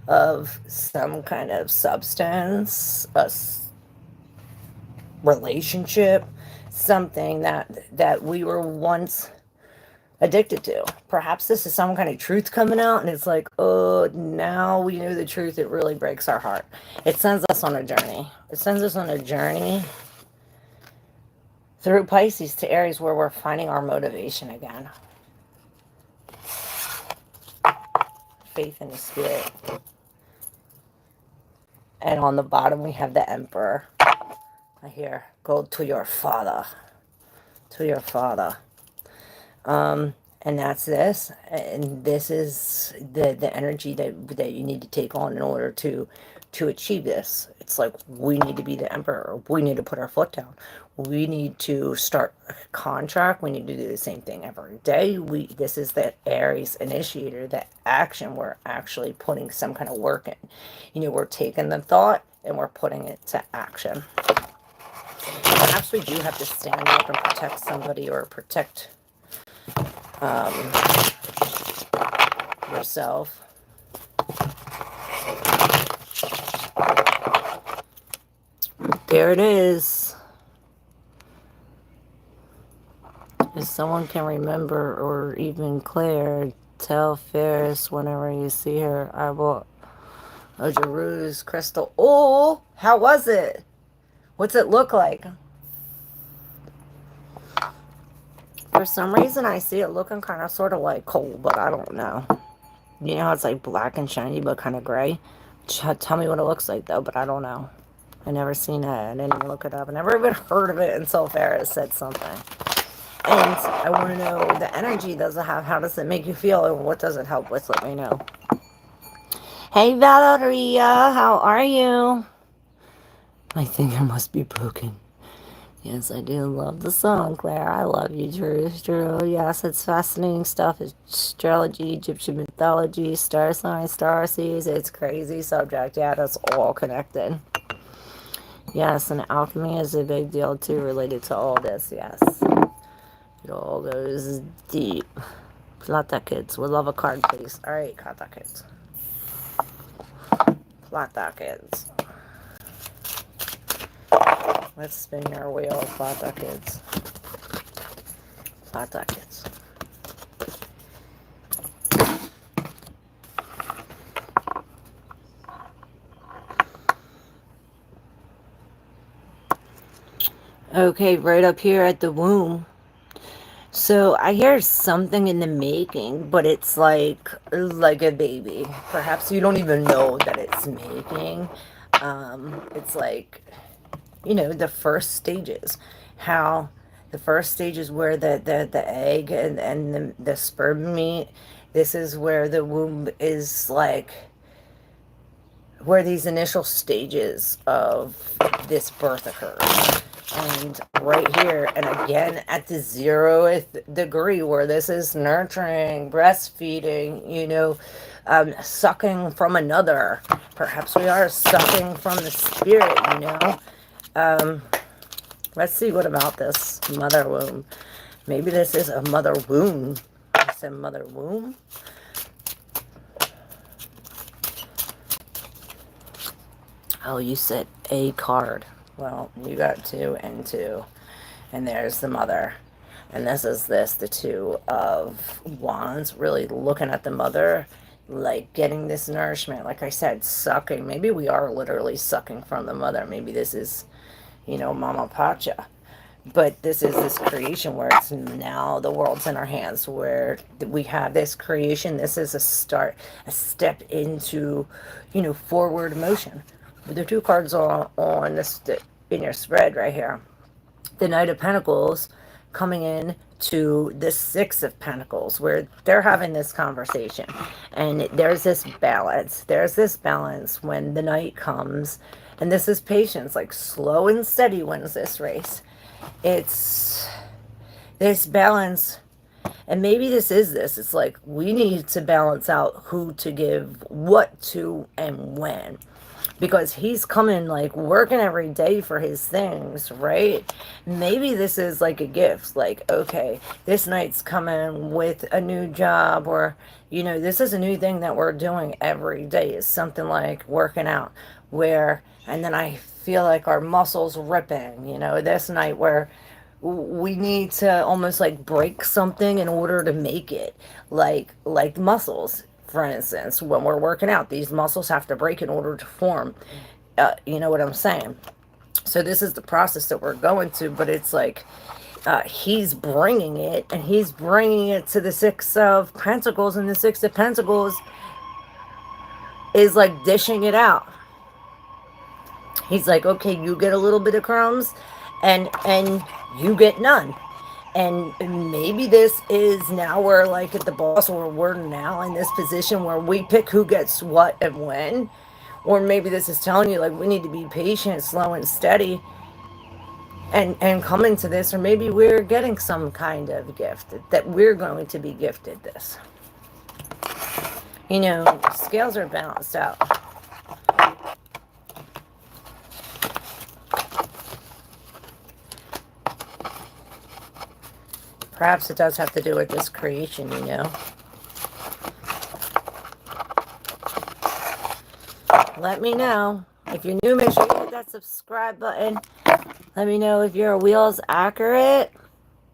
[SPEAKER 1] of some kind of substance, relationship, something that we were once addicted to. Perhaps this is some kind of truth coming out, and it's like, oh, now we know the truth. It really breaks our heart. It sends us on a journey. It sends us on a journey through Pisces to Aries, where we're finding our motivation again. Faith in the spirit. And on the bottom we have the Emperor. I hear, go to your father. To your father. And that's this. And this is the energy that you need to take on in order to achieve this. It's like, we need to be the Emperor. We need to put our foot down. We need to start a contract. We need to do the same thing every day. This is the Aries initiator, the action. We're actually putting some kind of work in. You know, we're taking the thought and we're putting it to action. Perhaps we do have to stand up and protect somebody, or protect yourself. There it is. If someone can remember, or even Claire, tell Ferris whenever you see her, I will. Oh, Jeruse crystal. Oh, how was it? What's it look like? For some reason, I see it looking kind of sort of like coal, but I don't know. You know how it's like black and shiny, but kind of gray? Tell me what it looks like, though, but I don't know. I never seen it. I didn't even look it up. I never even heard of it until Ferris said something. And I want to know the energy does it have. How does it make you feel? And what does it help with? Let me know. Hey, Valeria. How are you? My finger must be broken. Yes, I do love the song, Claire. I love you, Drew. Yes, it's fascinating stuff. Astrology, Egyptian mythology, star signs, star seeds. It's crazy subject. Yeah, that's all connected. Yes, and alchemy is a big deal, too, related to all this. Yes. It all goes deep. Plata kids. We'll love a card, please. All right, Plata kids. Plata kids. Let's spin your wheel, Plata kids. Plata kids. Okay, right up here at the womb. So I hear something in the making, but it's like a baby. Perhaps you don't even know that it's making. It's like, you know, the first stages. How the first stage is where the egg and the sperm meet. This is where the womb is, like, where these initial stages of this birth occurs. And right here, and again at the 0th degree, where this is nurturing, breastfeeding, you know, sucking from another. Perhaps we are sucking from the spirit, you know. Let's see, what about this mother womb? Maybe this is a mother womb. I said mother womb. Oh, you said a card. Well, you got two and two. And there's the mother. And the two of wands, really looking at the mother, like getting this nourishment. Like I said, sucking. Maybe we are literally sucking from the mother. Maybe this is, Mama Pacha. But this is this creation where it's now the world's in our hands, where we have this creation. This is a start, a step into, forward motion. With the two cards on this in your spread right here, the Knight of Pentacles coming in to the Six of Pentacles, where they're having this conversation. And there's this balance. There's this balance when the Knight comes. And this is patience, like slow and steady wins this race. It's this balance. And maybe this is this. It's like we need to balance out who to give what to and when, because he's coming like working every day for his things, right? Maybe this is like a gift, like, okay, this night's coming with a new job, or this is a new thing that we're doing every day. It's something like working out, where and then I feel like our muscles ripping, this night where we need to almost like break something in order to make it, like muscles. For instance, when we're working out, these muscles have to break in order to form. You know what I'm saying? So this is the process that we're going to, but it's like he's bringing it, and he's bringing it to the Six of Pentacles, and the Six of Pentacles is like dishing it out. He's like, okay, you get a little bit of crumbs, and you get none. And maybe this is now we're like at the boss, or we're now in this position where we pick who gets what and when. Or maybe this is telling you like we need to be patient, slow and steady, and come into this. Or maybe we're getting some kind of gift that we're going to be gifted this. Scales are balanced out. Perhaps it does have to do with this creation, Let me know. If you're new, make sure you hit that subscribe button. Let me know if your wheel is accurate.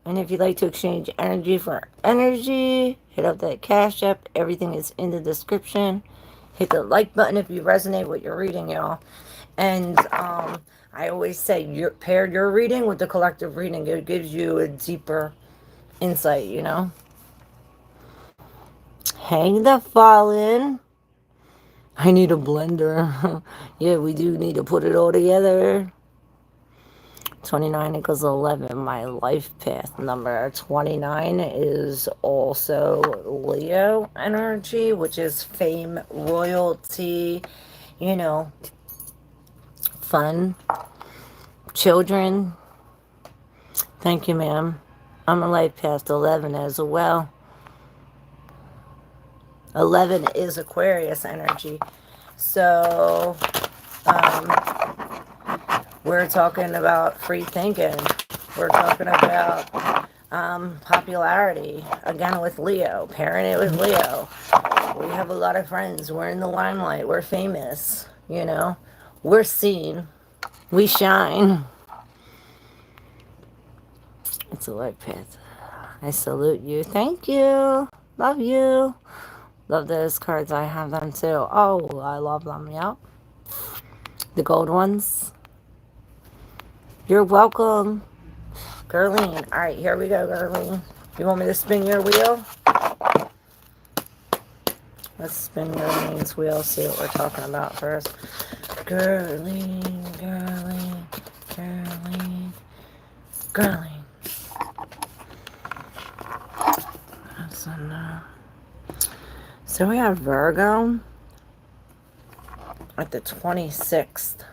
[SPEAKER 1] And if you'd like to exchange energy for energy, hit up that Cashapp. Everything is in the description. Hit the like button if you resonate with your reading, y'all. And I always say, pair your reading with the collective reading. It gives you a deeper insight, Hang the Fallen. I need a blender. Yeah, we do need to put it all together. 29 equals 11. My life path number 29 is also Leo energy, which is fame, royalty, fun, children. Thank you, ma'am. I'm a life path 11 as well. 11 is Aquarius energy. So, we're talking about free thinking. We're talking about popularity. Again, with Leo. Pairing it with Leo. We have a lot of friends. We're in the limelight. We're famous. We're seen. We shine. It's a life path. I salute you. Thank you. Love you. Love those cards. I have them too. Oh, I love them. Yep. The gold ones. You're welcome. Gerline. All right, here we go, Gerline. You want me to spin your wheel? Let's spin Gerline's wheel. See what we're talking about first. Gerline, Gerline, Gerline, Gerline. That's enough. So we have Virgo at the 26th,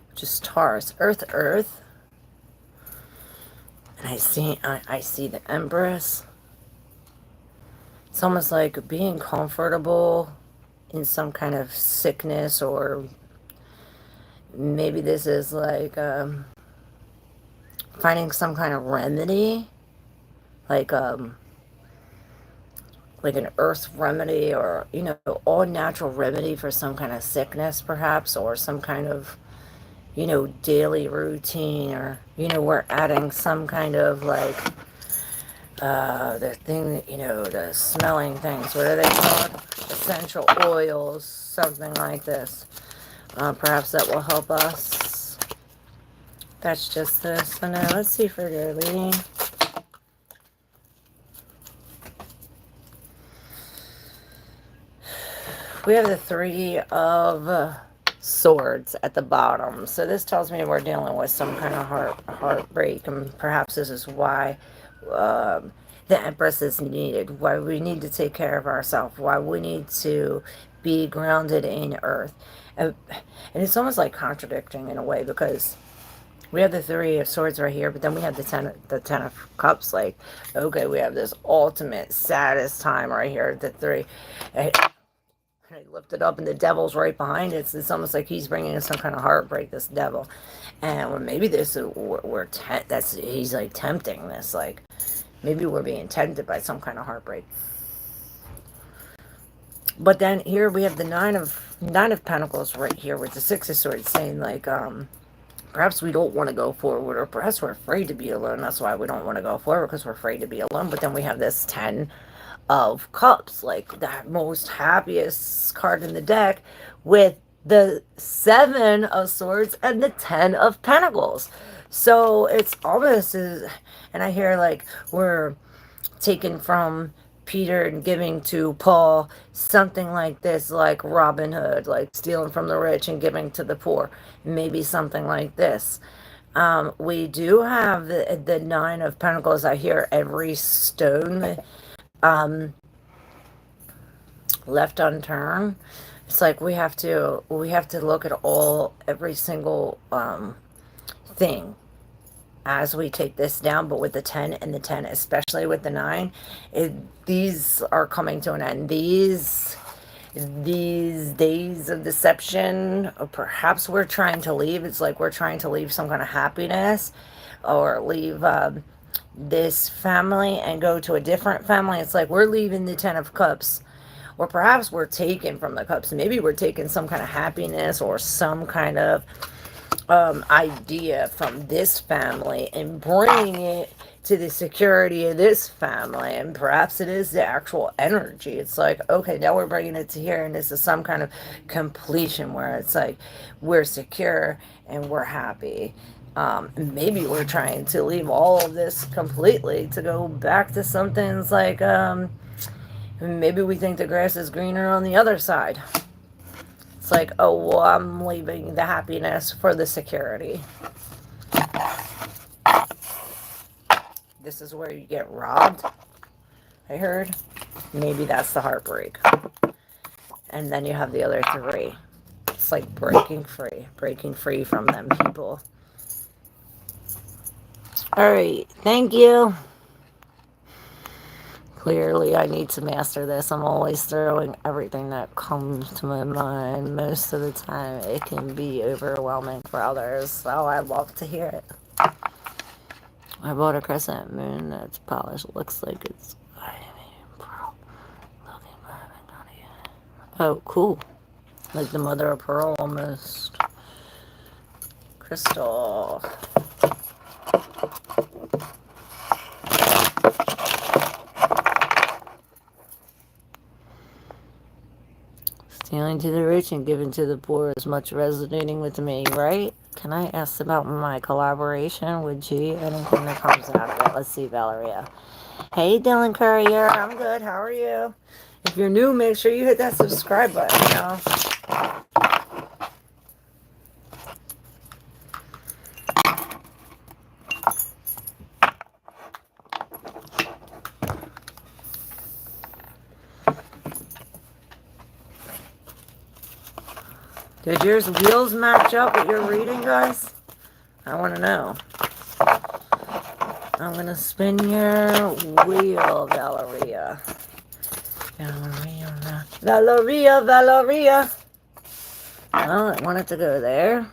[SPEAKER 1] which is Taurus, Earth. And I see the Empress. It's almost like being comfortable in some kind of sickness, or maybe this is like finding some kind of remedy, like like an earth remedy, or, you know, all natural remedy for some kind of sickness, perhaps, or some kind of, you know, daily routine, or, you know, we're adding some kind of like, the thing, you know, the smelling things, what are they called? Essential oils, something like this. Perhaps that will help us. That's just this. So now let's see for your reading. We have the Three of Swords at the bottom. So this tells me we're dealing with some kind of heartbreak, and perhaps this is why the Empress is needed, why we need to take care of ourselves, why we need to be grounded in earth. And it's almost like contradicting in a way, because we have the Three of Swords right here, but then we have the Ten of Cups. Like, okay, we have this ultimate saddest time right here at the three. I lift it up, and the devil's right behind it. It's almost like he's bringing us some kind of heartbreak, this devil. And well, maybe this he's like tempting this. Like, maybe we're being tempted by some kind of heartbreak. But then here we have the Nine of Pentacles right here with the Six of Swords, saying like, perhaps we don't want to go forward, or perhaps we're afraid to be alone. That's why we don't want to go forward, because we're afraid to be alone. But then we have this Ten of Cups, like the most happiest card in the deck, with the Seven of Swords and the Ten of Pentacles. So it's almost as, and I hear like we're taken from Peter and giving to Paul, something like this, like Robin Hood, like stealing from the rich and giving to the poor, maybe something like this. We do have the Nine of Pentacles. I hear every stone left unturned. It's like we have to look at every single thing as we take this down. But with the 10 and the 10, especially with the 9, these are coming to an end. These days of deception, or perhaps we're trying to leave. It's like we're trying to leave some kind of happiness, or leave this family and go to a different family. It's like we're leaving the 10 of Cups, or perhaps we're taken from the Cups. Maybe we're taking some kind of happiness or some kind of idea from this family and bringing it to the security of this family. And perhaps it is the actual energy. It's like, okay, now we're bringing it to here, and this is some kind of completion where it's like we're secure and we're happy. Maybe we're trying to leave all of this completely to go back to something's like, maybe we think the grass is greener on the other side. It's like, oh, well, I'm leaving the happiness for the security. This is where you get robbed, I heard. Maybe that's the heartbreak. And then you have the other 3. It's like breaking free from them people. All right, thank you. Clearly, I need to master this. I'm always throwing everything that comes to my mind. Most of the time, it can be overwhelming for others, so I love to hear it. I bought a crescent moon that's polished. Looks like it's... Oh, cool. Like the mother of pearl, almost. Crystal. Stealing to the rich and giving to the poor is much resonating with me, right? Can I ask about my collaboration with G? Anything that comes out of it? Let's see, Valeria. Hey, Dylan Courier. I'm good. How are you? If you're new, make sure you hit that subscribe button, y'all. Did your wheels match up with your reading, guys? I want to know. I'm going to spin your wheel, Valeria. Valeria. Well, I want it to go there.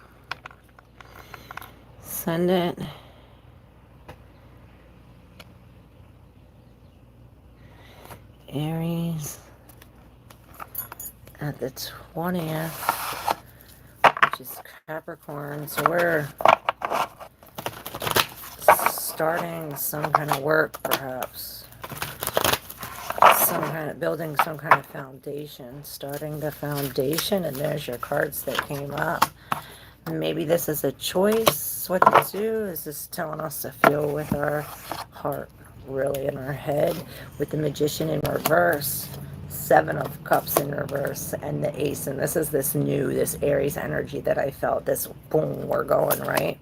[SPEAKER 1] Send it. Aries at the 20th, which is Capricorn. So we're starting some kind of work, perhaps. Some kind of building some kind of foundation. Starting the foundation, and there's your cards that came up. Maybe this is a choice. What to do is this telling us to feel with our heart, really in our head, with the Magician in reverse, Seven of Cups in reverse, and the Ace. And this is this Aries energy that I felt. This boom, we're going, right?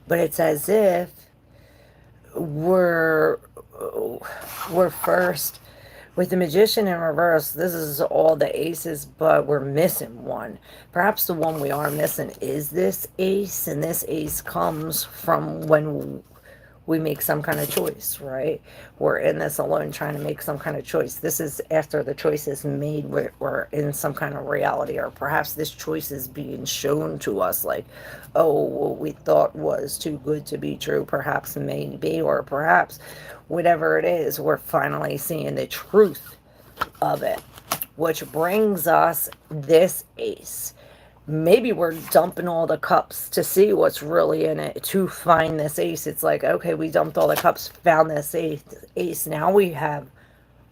[SPEAKER 1] But it's as if we're first with the Magician in reverse. This is all the aces, but we're missing one. Perhaps the one we are missing is this ace, and this ace comes from when we make some kind of choice, right? We're in this alone trying to make some kind of choice. This is after the choice is made, we're in some kind of reality, or perhaps this choice is being shown to us like, oh, what we thought was too good to be true, perhaps maybe, or perhaps whatever it is, we're finally seeing the truth of it, which brings us this ace. Maybe we're dumping all the cups to see what's really in it to find this ace. It's like, okay, we dumped all the cups, found this ace. Now we have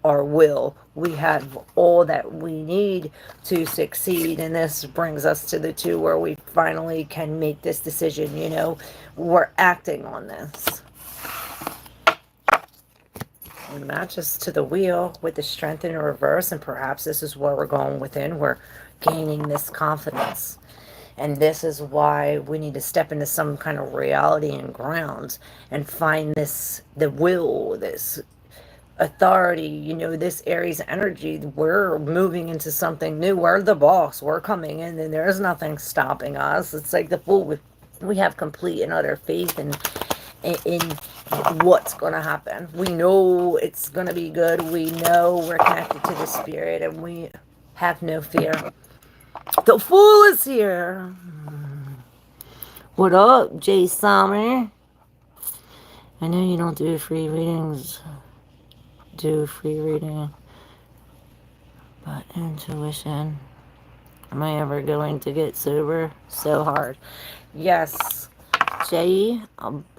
[SPEAKER 1] our will. We have all that we need to succeed. And this brings us to the two where we finally can make this decision. You know, we're acting on this. It matches to the wheel with the Strength in reverse, and perhaps this is where we're going within. We're gaining this confidence, and this is why we need to step into some kind of reality and grounds and find the will, this authority, you know, this Aries energy. We're moving into something new. We're the boss. We're coming in, and there's nothing stopping us. It's like the Fool. We have complete and utter faith in what's going to happen. We know it's going to be good. We know we're connected to the spirit, and we have no fear. The Fool is here. What up, Jay Summer? I know you don't do free readings. Do free reading. But intuition. Am I ever going to get sober? So hard. Yes. Jay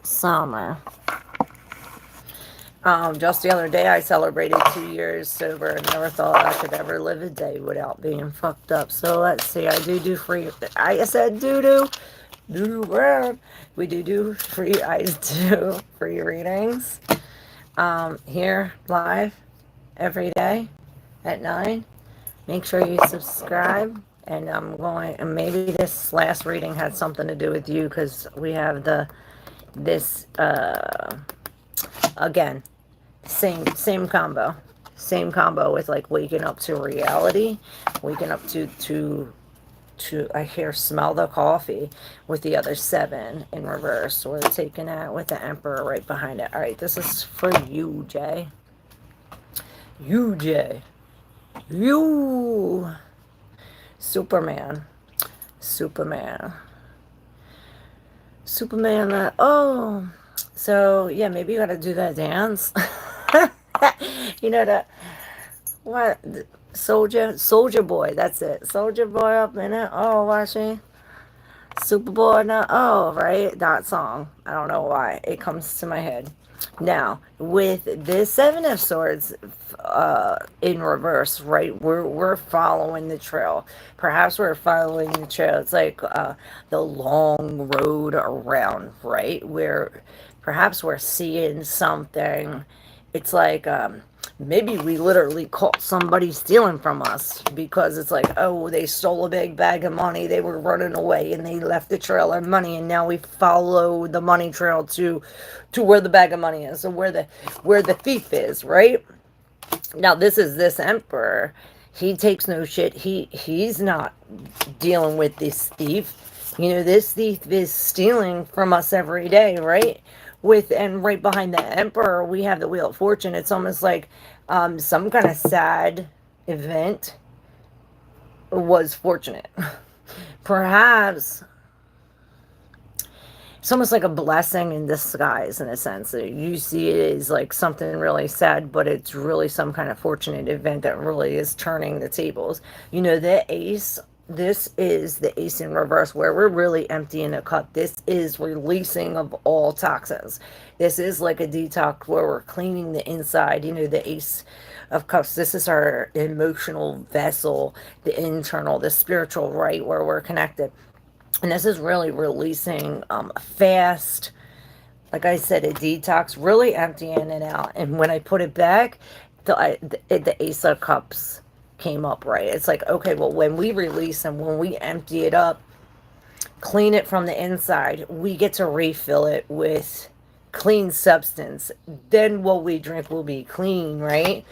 [SPEAKER 1] Summer. Just the other day I celebrated 2 years sober and never thought I could ever live a day without being fucked up. So let's see, I do free, I said doo-doo brown. We do free, I do free readings, here live every day at 9. Make sure you subscribe, and I'm going, and maybe this last reading had something to do with you, because we have this, again, same combo with like waking up to reality, waking up to I hear smell the coffee with the other 7 in reverse. We're taking that with the Emperor right behind it. All right, this is for you, Jay. You, Jay. You. Superman. Oh, so yeah, maybe you gotta do that dance. You know that, what, Soldier Boy, that's it. Soldier Boy up in it. Oh, watching Superboy now. Oh, right, that song. I don't know why it comes to my head. Now, with this 7 of Swords in reverse, right, we're following the trail. Perhaps we're following the trail. It's like the long road around, right, where perhaps we're seeing something. It's like maybe we literally caught somebody stealing from us, because it's like, oh, they stole a big bag of money, they were running away, and they left the trail of money, and now we follow the money trail to where the bag of money is, or where the thief is, right? Now this Emperor, he takes no shit. He's not dealing with this thief. You know, this thief is stealing from us every day, right? And right behind the Emperor, we have the Wheel of Fortune. It's almost like some kind of sad event was fortunate. Perhaps it's almost like a blessing in disguise in a sense. You see it as like something really sad, but it's really some kind of fortunate event that really is turning the tables. You know, the ace, this is the ace in reverse where we're really emptying a cup. This is releasing of all toxins. This is like a detox where we're cleaning the inside. You know, the ace of cups, this is our emotional vessel, the internal, the spiritual, right, where we're connected. And this is really releasing fast, like I said, a detox, really emptying it out. And when I put it back, the Ace of Cups came up, right? It's like, okay, well, when we release and when we empty it up, clean it from the inside, we get to refill it with clean substance. Then what we drink will be clean, right?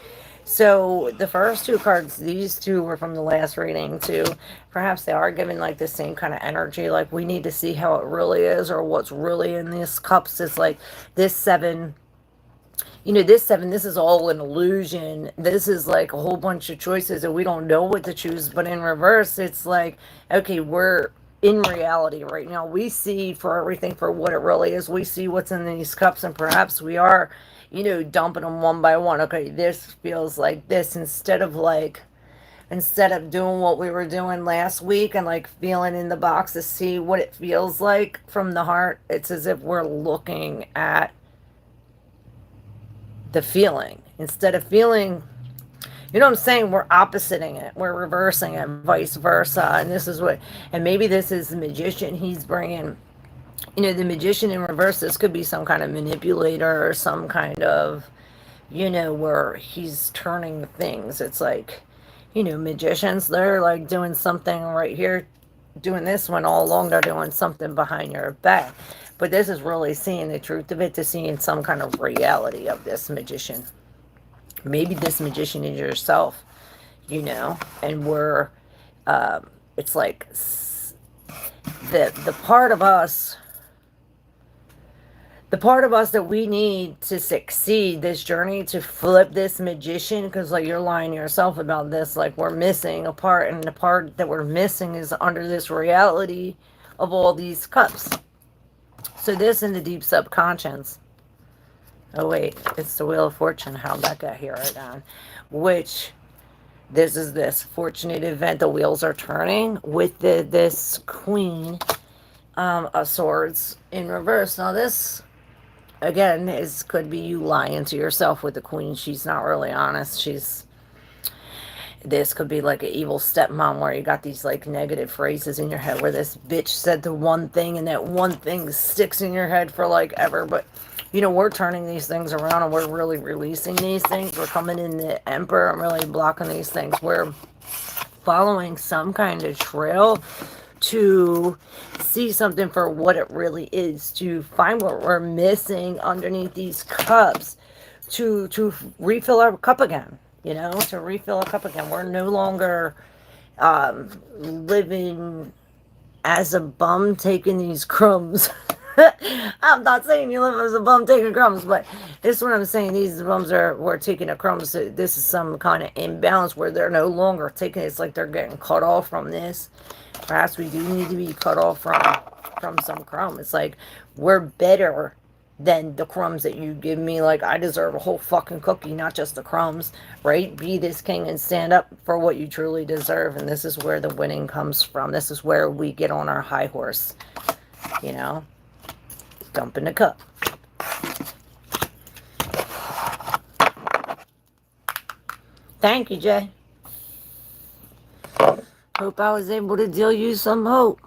[SPEAKER 1] So the first two cards, these two were from the last reading too. Perhaps they are giving like the same kind of energy. Like we need to see how it really is or what's really in these cups. Is like this seven. You know, this seven, this is all an illusion. This is like a whole bunch of choices and we don't know what to choose. But in reverse, it's like, okay, we're in reality right now. We see for everything for what it really is. We see what's in these cups and perhaps we are, you know, dumping them one by one. Okay, this feels like this instead of doing what we were doing last week and like feeling in the box to see what it feels like from the heart. It's as if we're looking at the feeling instead of feeling, you know what I'm saying, we're oppositing it, we're reversing it, vice versa. And this is what, and maybe this is the magician, he's bringing, you know, the magician in reverse. This could be some kind of manipulator or some kind of, you know, where he's turning things. It's like, you know, magicians, they're like doing something right here, doing this one all along, they're doing something behind your back. But this is really seeing the truth of it, to seeing some kind of reality of this magician. Maybe this magician is yourself, you know, and we're, it's like the part of us, the part of us that we need to succeed this journey, to flip this magician, because like you're lying to yourself about this, like we're missing a part, and the part that we're missing is under this reality of all these cups. So this in the deep subconscious. Oh wait, it's the Wheel of Fortune. How that got here again? Which this is this fortunate event. The wheels are turning with this Queen of Swords in reverse. Now this again could be you lying to yourself with the Queen. She's not really honest. This could be like an evil stepmom where you got these like negative phrases in your head where this bitch said the one thing and that one thing sticks in your head for like ever. But you know, we're turning these things around and we're really releasing these things. We're coming in the Emperor. I'm really blocking these things. We're following some kind of trail to see something for what it really is, to find what we're missing underneath these cups, to refill our cup again. You know, to refill a cup again. We're no longer living as a bum taking these crumbs. I'm not saying you live as a bum taking crumbs, but this is what I'm saying. These bums we're taking the crumbs. This is some kind of imbalance where they're no longer taking it. It's like they're getting cut off from this. Perhaps we do need to be cut off from some crumb. It's like we're better than the crumbs that you give me. Like I deserve a whole fucking cookie, not just the crumbs, right? Be this king and stand up for what you truly deserve. And this is where the winning comes from. This is where we get on our high horse, you know, dump in the cup. Thank you, Jay. Hope I was able to deal you some hope.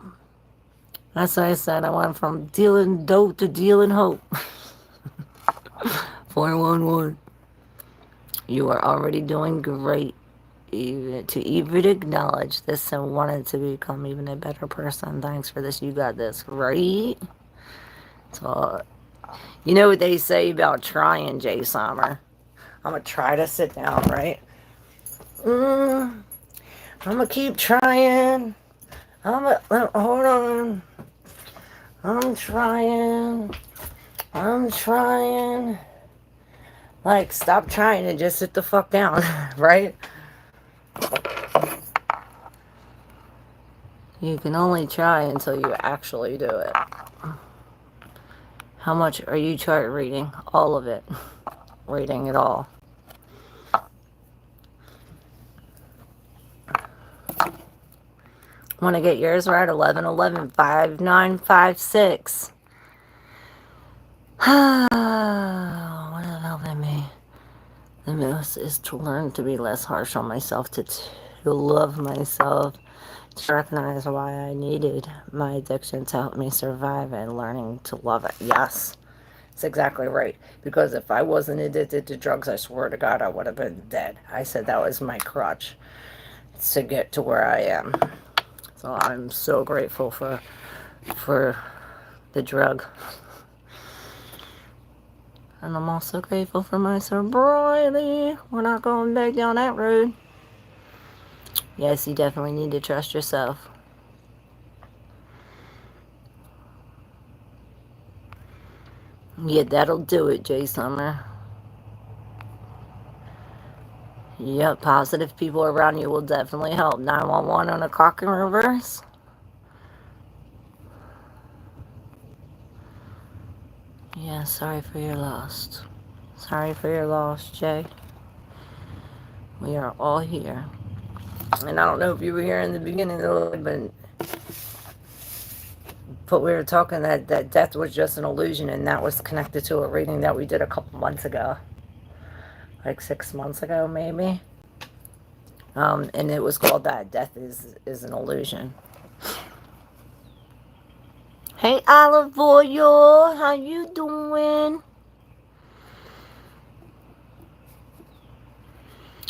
[SPEAKER 1] That's what I said. I went from dealing dope to dealing hope. 411. You are already doing great. Even acknowledge this and wanted to become even a better person. Thanks for this. You got this, right? So, you know what they say about trying, Jay Sommer. I'm going to try to sit down, right? I'm going to keep trying. Hold on. I'm trying. Like, stop trying and just sit the fuck down, right? You can only try until you actually do it. How much are you chart reading? All of it. Reading it all. Want to get yours right? 11 11 5 9 5 6. What is helping me the most is to learn to be less harsh on myself, to love myself, to recognize why I needed my addiction to help me survive, and learning to love it. Yes, that's exactly right. Because if I wasn't addicted to drugs, I swear to God, I would have been dead. I said that was my crutch to get to where I am. So I'm so grateful for the drug. And I'm also grateful for my sobriety. We're not going back down that road. Yes, you definitely need to trust yourself. Yeah, that'll do it, Jay Summer. Yep, positive people around you will definitely help. 911 on a clock in reverse. Yeah, sorry for your loss. Sorry for your loss, Jay. We are all here. And I don't know if you were here in the beginning, but we were talking that death was just an illusion, and that was connected to a reading that we did a couple months ago. Like 6 months ago, maybe. And it was called that. Death is an illusion. Hey, Olive Oil, how you doing?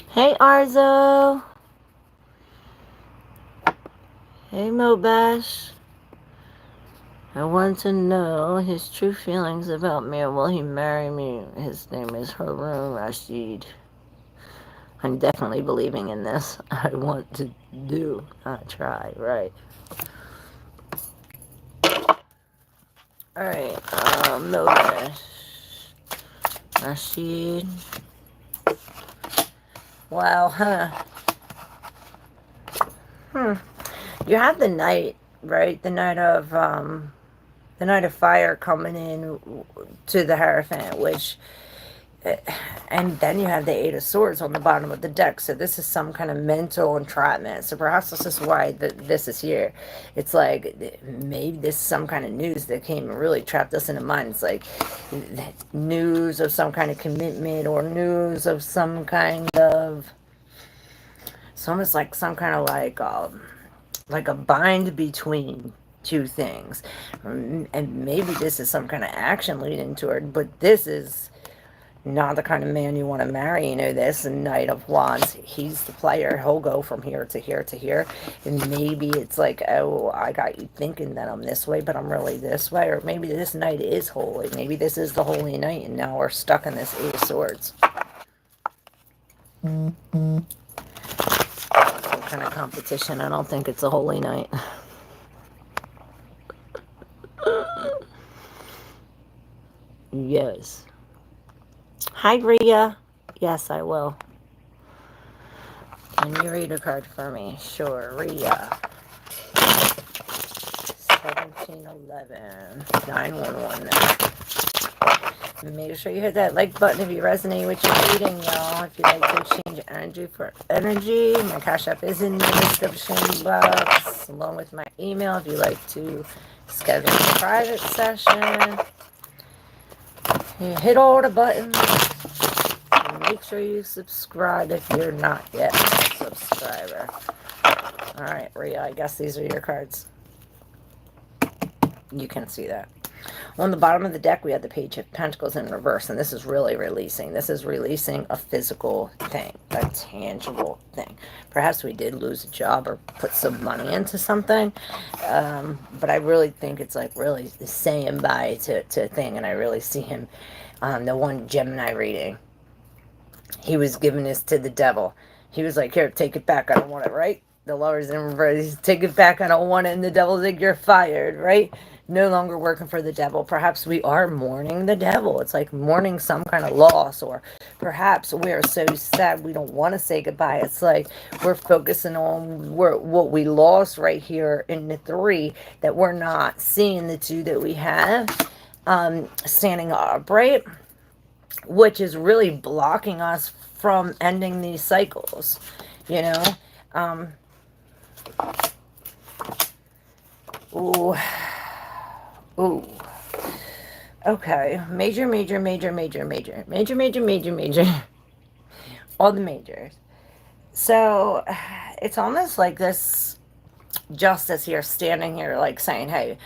[SPEAKER 1] Hey, Arzo. Hey, Mobash. I want to know his true feelings about me, or will he marry me? His name is Harun Rashid. I'm definitely believing in this. I want to do, not try, right? Alright, Mobash. Rashid. Wow, huh? You have the night, right? The night of fire coming in to the Hierophant, which, and then you have the Eight of Swords on the bottom of the deck. So this is some kind of mental entrapment. So perhaps this is why this is here. It's like maybe this is some kind of news that came and really trapped us in the mind. It's like news of some kind of commitment, or news of some kind of, it's almost like some kind of like a bind between two things. And maybe this is some kind of action leading to it, but this is not the kind of man you want to marry. You know, this Knight of Wands, he's the player. He'll go from here to here to here, and maybe it's like, oh, I got you thinking that I'm this way, but I'm really this way. Or maybe this Knight is holy. Maybe this is the Holy Knight, and now we're stuck in this Eight of Swords. Some kind of competition. I don't think it's a Holy Knight. Yes. Hi, Rhea. Yes, I will. Can you read a card for me? Sure, Rhea. 1711 911 now. Make sure you hit that like button if you resonate with your reading, y'all. If you'd like to exchange energy for energy, my Cash App is in the description box, along with my email if you'd like to schedule a private session. You hit all the buttons. And make sure you subscribe if you're not yet a subscriber. Alright, Rhea, I guess these are your cards. You can see that. On the bottom of the deck, we have the Page of Pentacles in reverse, and this is really releasing. This is releasing a physical thing, a tangible thing. Perhaps we did lose a job or put some money into something, but I really think it's like really saying bye to a thing, and I really see him, the one Gemini reading. He was giving this to the devil. He was like, here, take it back. I don't want it, right? The Lover's in reverse. Take it back. I don't want it. And the devil's like, you're fired, right? No longer working for the devil. Perhaps we are mourning the devil. It's like mourning some kind of loss, or perhaps we're so sad we don't want to say goodbye. It's like we're focusing on what we lost right here in the 3, that we're not seeing the 2 that we have. standing upright, which is really blocking us from ending these cycles, you know. Ooh, ooh. Okay, major, major, major, major, major, major, major, major, major, all the majors. So it's almost like this justice here, standing here, like saying, hey,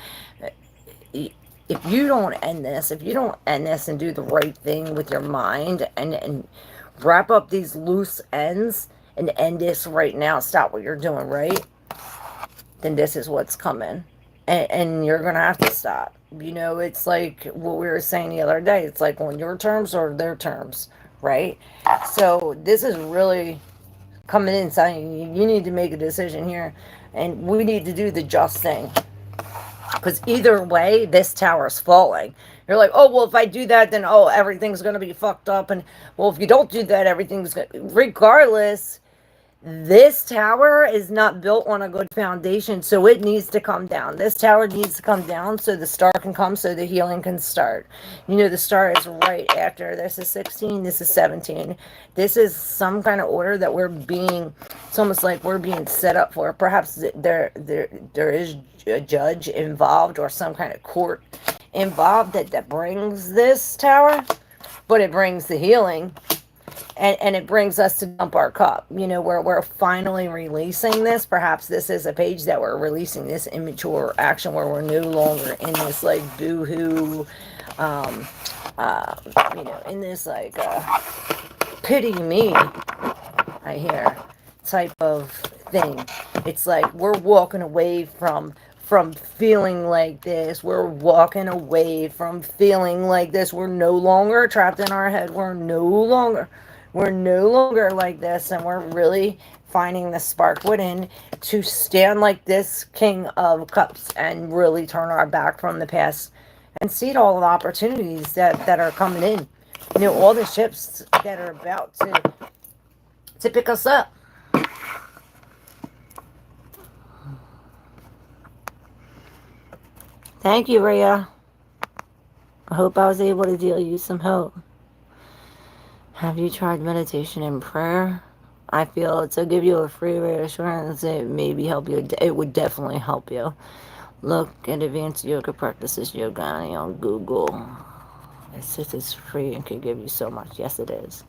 [SPEAKER 1] if you don't end this, if you don't end this and do the right thing with your mind and wrap up these loose ends and end this right now, stop what you're doing, right? Then this is what's coming. And you're going to have to stop. You know, it's like what we were saying the other day. It's like on your terms or their terms, right? So this is really coming in saying you need to make a decision here. And we need to do the just thing. Because either way, this tower's falling. You're like, oh, well, if I do that, then, oh, everything's going to be fucked up. And, well, if you don't do that, everything's going to... Regardless, this tower is not built on a good foundation, so it needs to come down. This tower needs to come down so the star can come, so the healing can start. You know, the star is right after. This is 16, this is 17. This is some kind of order that we're being, it's almost like we're being set up for. Perhaps there is a judge involved or some kind of court involved that brings this tower, but it brings the healing. And it brings us to dump our cup, you know, where we're finally releasing this. Perhaps this is a page that we're releasing this immature action where we're no longer in this, like, boo-hoo, you know, in this, like, pity me, I hear, type of thing. It's like we're walking away from feeling like this. We're walking away from feeling like this. We're no longer trapped in our head. We're no longer like this, and we're really finding the spark within to stand like this King of Cups and really turn our back from the past and see all the opportunities that are coming in. You know, all the ships that are about to pick us up. Thank you, Rhea. I hope I was able to deal you some hope. Have you tried meditation and prayer? I feel to give you a free reassurance, it maybe help you. It would definitely help you. Look at advanced yoga practices Yogani on Google. It's free and can give you so much. Yes, it is.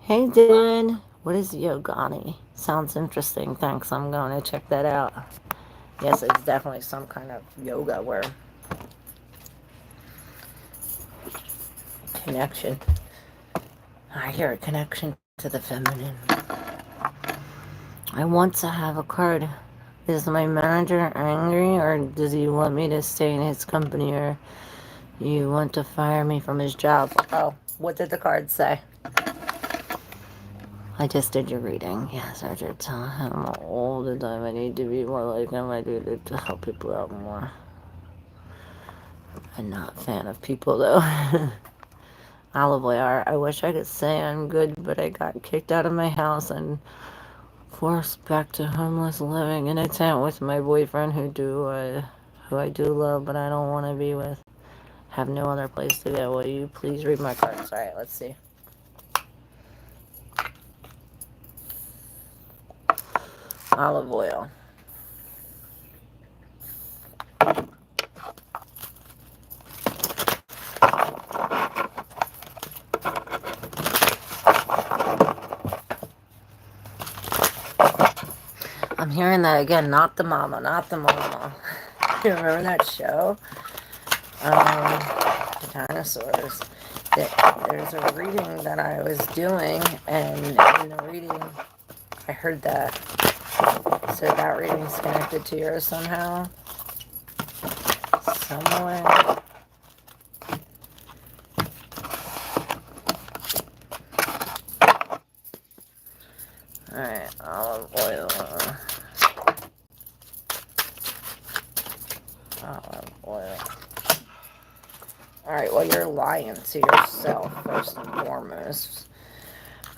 [SPEAKER 1] Hey, Dylan. What is Yogani? Sounds interesting. Thanks. I'm going to check that out. Yes, it's definitely some kind of yoga where connection. I hear a connection to the feminine. I want to have a card. Is my manager angry, or does he want me to stay in his company, or you want to fire me from his job? Oh, what did the card say? I just did your reading. Yes, Roger, tell him all the time I need to be more like him. I do to help people out more. I'm not a fan of people, though. Olive oil. I wish I could say I'm good, but I got kicked out of my house and forced back to homeless living in a tent with my boyfriend who I do love, but I don't want to be with. Have no other place to go. Will you please read my cards? All right, let's see. Olive oil. I'm hearing that again. Not the mama, not the mama. You remember that show? The dinosaurs. There's a reading that I was doing, and in the reading, I heard that. So that reading's connected to yours somehow. Somewhere. Alright, olive oil. Olive oil. Alright, well, you're lying to yourself, first and foremost.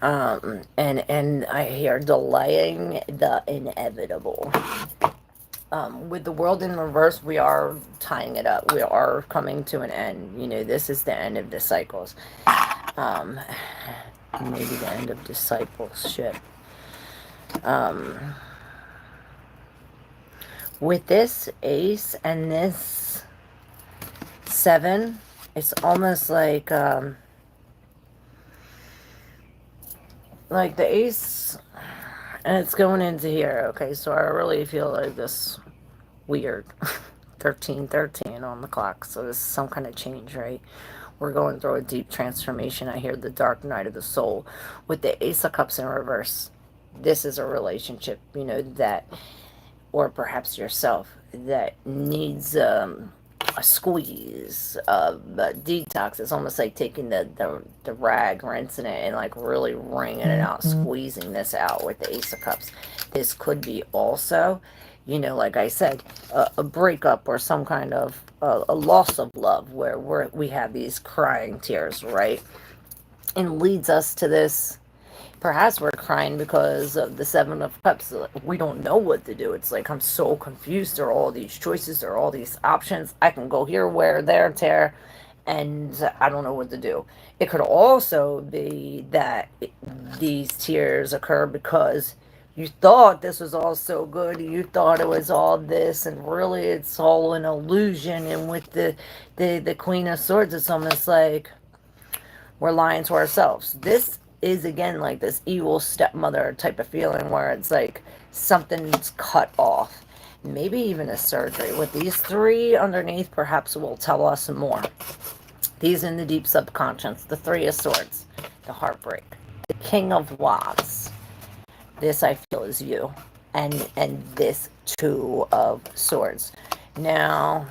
[SPEAKER 1] And I hear delaying the inevitable. With the world in reverse, we are tying it up. We are coming to an end. You know, this is the end of the cycles. Um, maybe the end of discipleship. With this ace and this 7, it's almost like the ace, and it's going into here. Okay, so I really feel like this weird 13:13 on the clock. So this is some kind of change, right? We're going through a deep transformation. I hear the dark night of the soul with the ace of cups in reverse. This is a relationship, you know, that, or perhaps yourself, that needs a squeeze, a detox. It's almost like taking the rag, rinsing it, and like really wringing it out, squeezing this out with the ace of cups. This could be also, you know, like I said, a breakup or some kind of a loss of love where we have these crying tears, right? And leads us to this. Perhaps we're crying because of the 7 of Cups. We don't know what to do. It's like I'm so confused. There are all these choices. There are all these options. I can go here, where, there, tear, and I don't know what to do. It could also be that these tears occur because you thought this was all so good. You thought it was all this, and really it's all an illusion. And with the Queen of Swords, it's almost like we're lying to ourselves. This is again like this evil stepmother type of feeling where it's like something's cut off. Maybe even a surgery. With these 3 underneath, perhaps will tell us more. These in the deep subconscious. The 3 of Swords. The heartbreak. The King of Wands. This I feel is you. And this 2 of Swords. Now,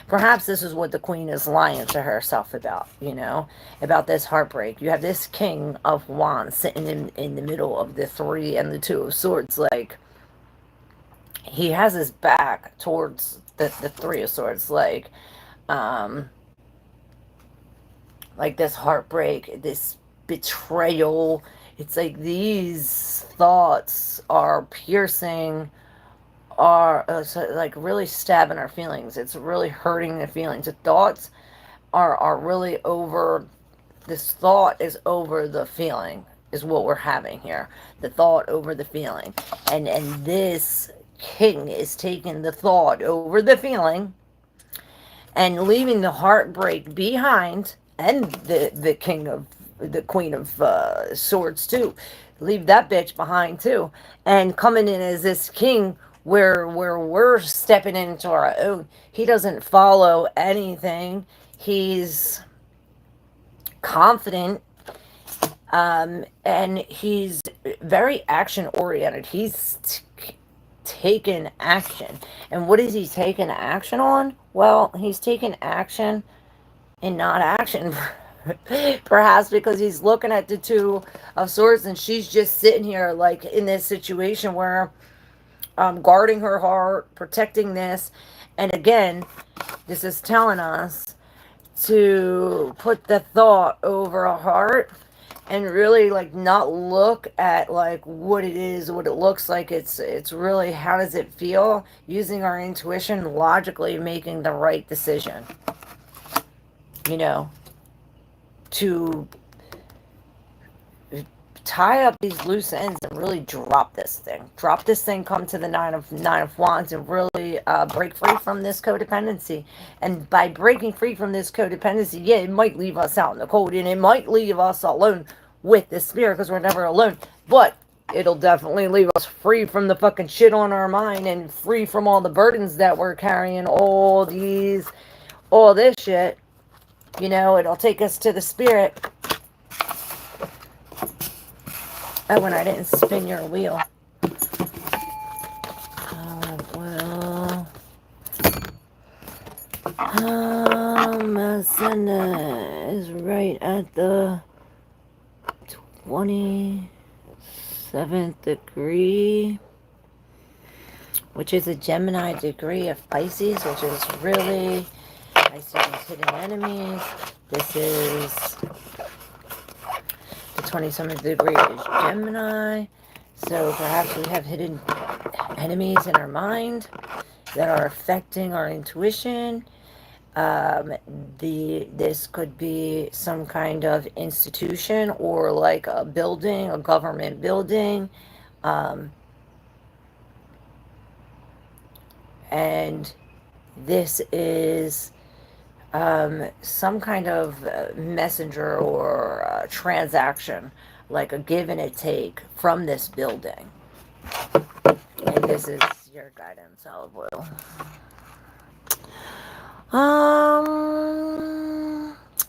[SPEAKER 1] perhaps this is what the Queen is lying to herself about, you know, about this heartbreak. You have this King of Wands sitting in the middle of the 3 and the 2 of Swords. Like, he has his back towards the 3 of Swords. Like this heartbreak, this betrayal. It's like these thoughts are piercing, are like really stabbing our feelings. It's really hurting the feelings. The thoughts are really over. This thought is over the feeling, is what we're having here. The thought over the feeling, and this king is taking the thought over the feeling and leaving the heartbreak behind, and the queen of swords too. Leave that bitch behind too, and coming in as this king where we're stepping into our own. He doesn't follow anything. He's confident, and he's very action oriented. He's taken action. And what is he taking action on? Well, he's taking action and not action. Perhaps because he's looking at the 2 of Swords and she's just sitting here like in this situation where guarding her heart, protecting this. And again, this is telling us to put the thought over a heart and really like not look at like what it is, what it looks like. It's really, how does it feel? Using our intuition, logically making the right decision, you know, to tie up these loose ends and really drop this thing, come to the nine of wands and really break free from this codependency. And by breaking free from this codependency, yeah, it might leave us out in the cold and it might leave us alone with the spirit, because we're never alone, but it'll definitely leave us free from the fucking shit on our mind and free from all the burdens that we're carrying, all this shit, you know. It'll take us to the spirit. Oh, when I didn't spin your wheel. Well. Masana is right at the 27th degree, which is a Gemini degree of Pisces, which is really Pisces hidden enemies. This is the 27th degree is Gemini, so perhaps we have hidden enemies in our mind that are affecting our intuition. Um, this could be some kind of institution or like a building, a government building. Um, and this is some kind of messenger or transaction, like a give and a take from this building. And this is your guidance, olive oil.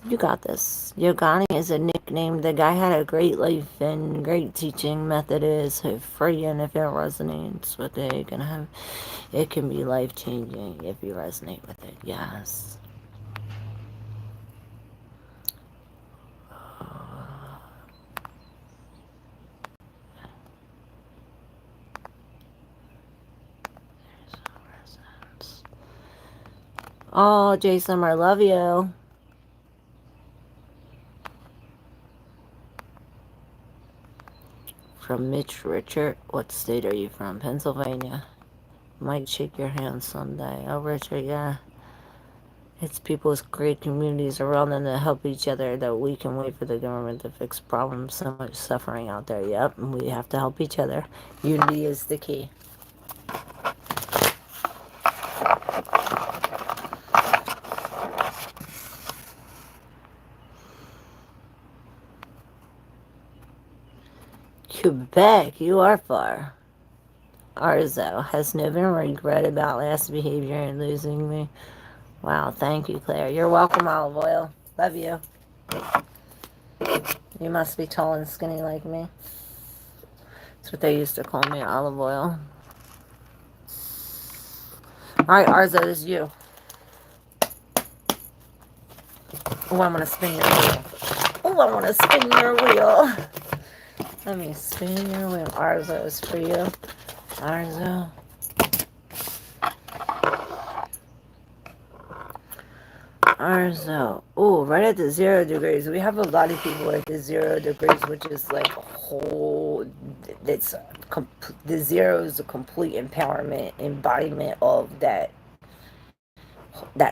[SPEAKER 1] You got this. Yogani is a nickname. The guy had a great life and great teaching method is free, and if it resonates with it, it can be life changing if you resonate with it. Yes. Oh, Jason, I love you. From Mitch Richard. What state are you from? Pennsylvania. Might shake your hand someday. Oh, Richard, yeah. It's people with great communities around them that help each other that we can wait for the government to fix problems. So much suffering out there. Yep, and we have to help each other. Unity is the key. Quebec, you are far. Arzo has never regret about last behavior and losing me. Wow, thank you, Claire. You're welcome, olive oil. Love you. You must be tall and skinny like me. That's what they used to call me, olive oil. Alright, Arzo, this is you. Oh, I'm gonna spin your wheel. Oh, I wanna spin your wheel. Let me spin your wheel. Arzo is for you. Arzo. Arzo. Oh, right at the 0 degrees. We have a lot of people at the 0 degrees, which is like a whole. The 0 is a complete empowerment, embodiment of that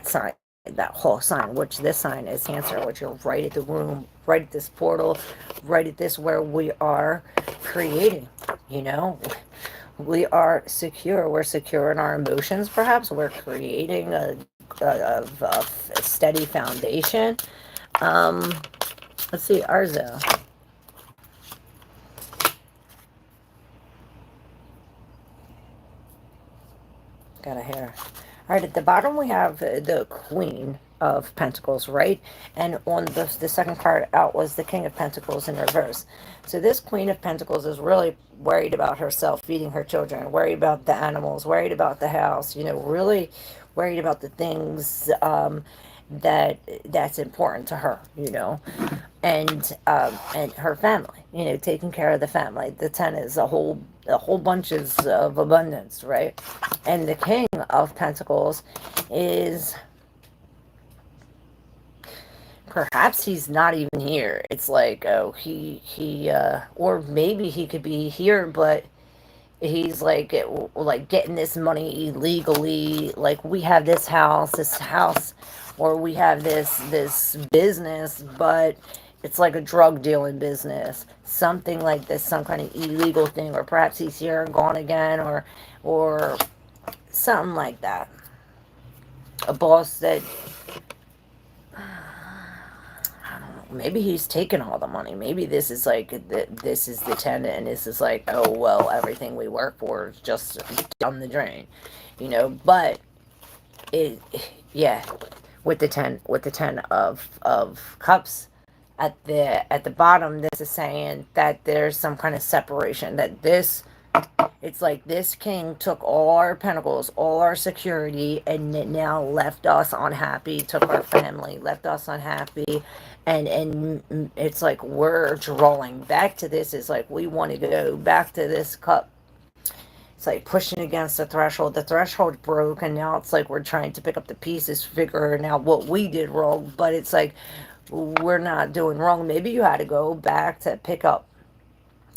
[SPEAKER 1] sign, that whole sign, which this sign is Cancer, which you're right at the room, right at this portal, right at this where we are creating, you know? We are secure. We're secure in our emotions, perhaps. We're creating a steady foundation. Let's see, Arzo. Got a hair. All right, at the bottom we have the Queen of Pentacles, right? And on the second card out was the King of Pentacles in reverse. So this Queen of Pentacles is really worried about herself, feeding her children, worried about the animals, worried about the house, you know, really worried about the things that's important to her, you know, and her family, you know, taking care of the family. The 10 is a whole bunches of abundance, right? And the King of Pentacles is, perhaps he's not even here. It's like, oh, or maybe he could be here, but he's like getting this money illegally. Like, we have this house, or we have this business, but it's like a drug dealing business, something like this, some kind of illegal thing, or perhaps he's here and gone again, or something like that. A boss that, maybe he's taking all the money. Maybe this is like this is the 10, and this is like, oh well, everything we work for is just down the drain, you know. But it, yeah, with the 10 of cups at the bottom, this is saying that there's some kind of separation, that it's like this king took all our pentacles, all our security, and it now left us unhappy, took our family, left us unhappy, and it's like we're drawing back to this. It's like we want to go back to this cup. It's like pushing against the threshold. The threshold broke, and now it's like we're trying to pick up the pieces, figuring out what we did wrong, but it's like we're not doing wrong. Maybe you had to go back to pick up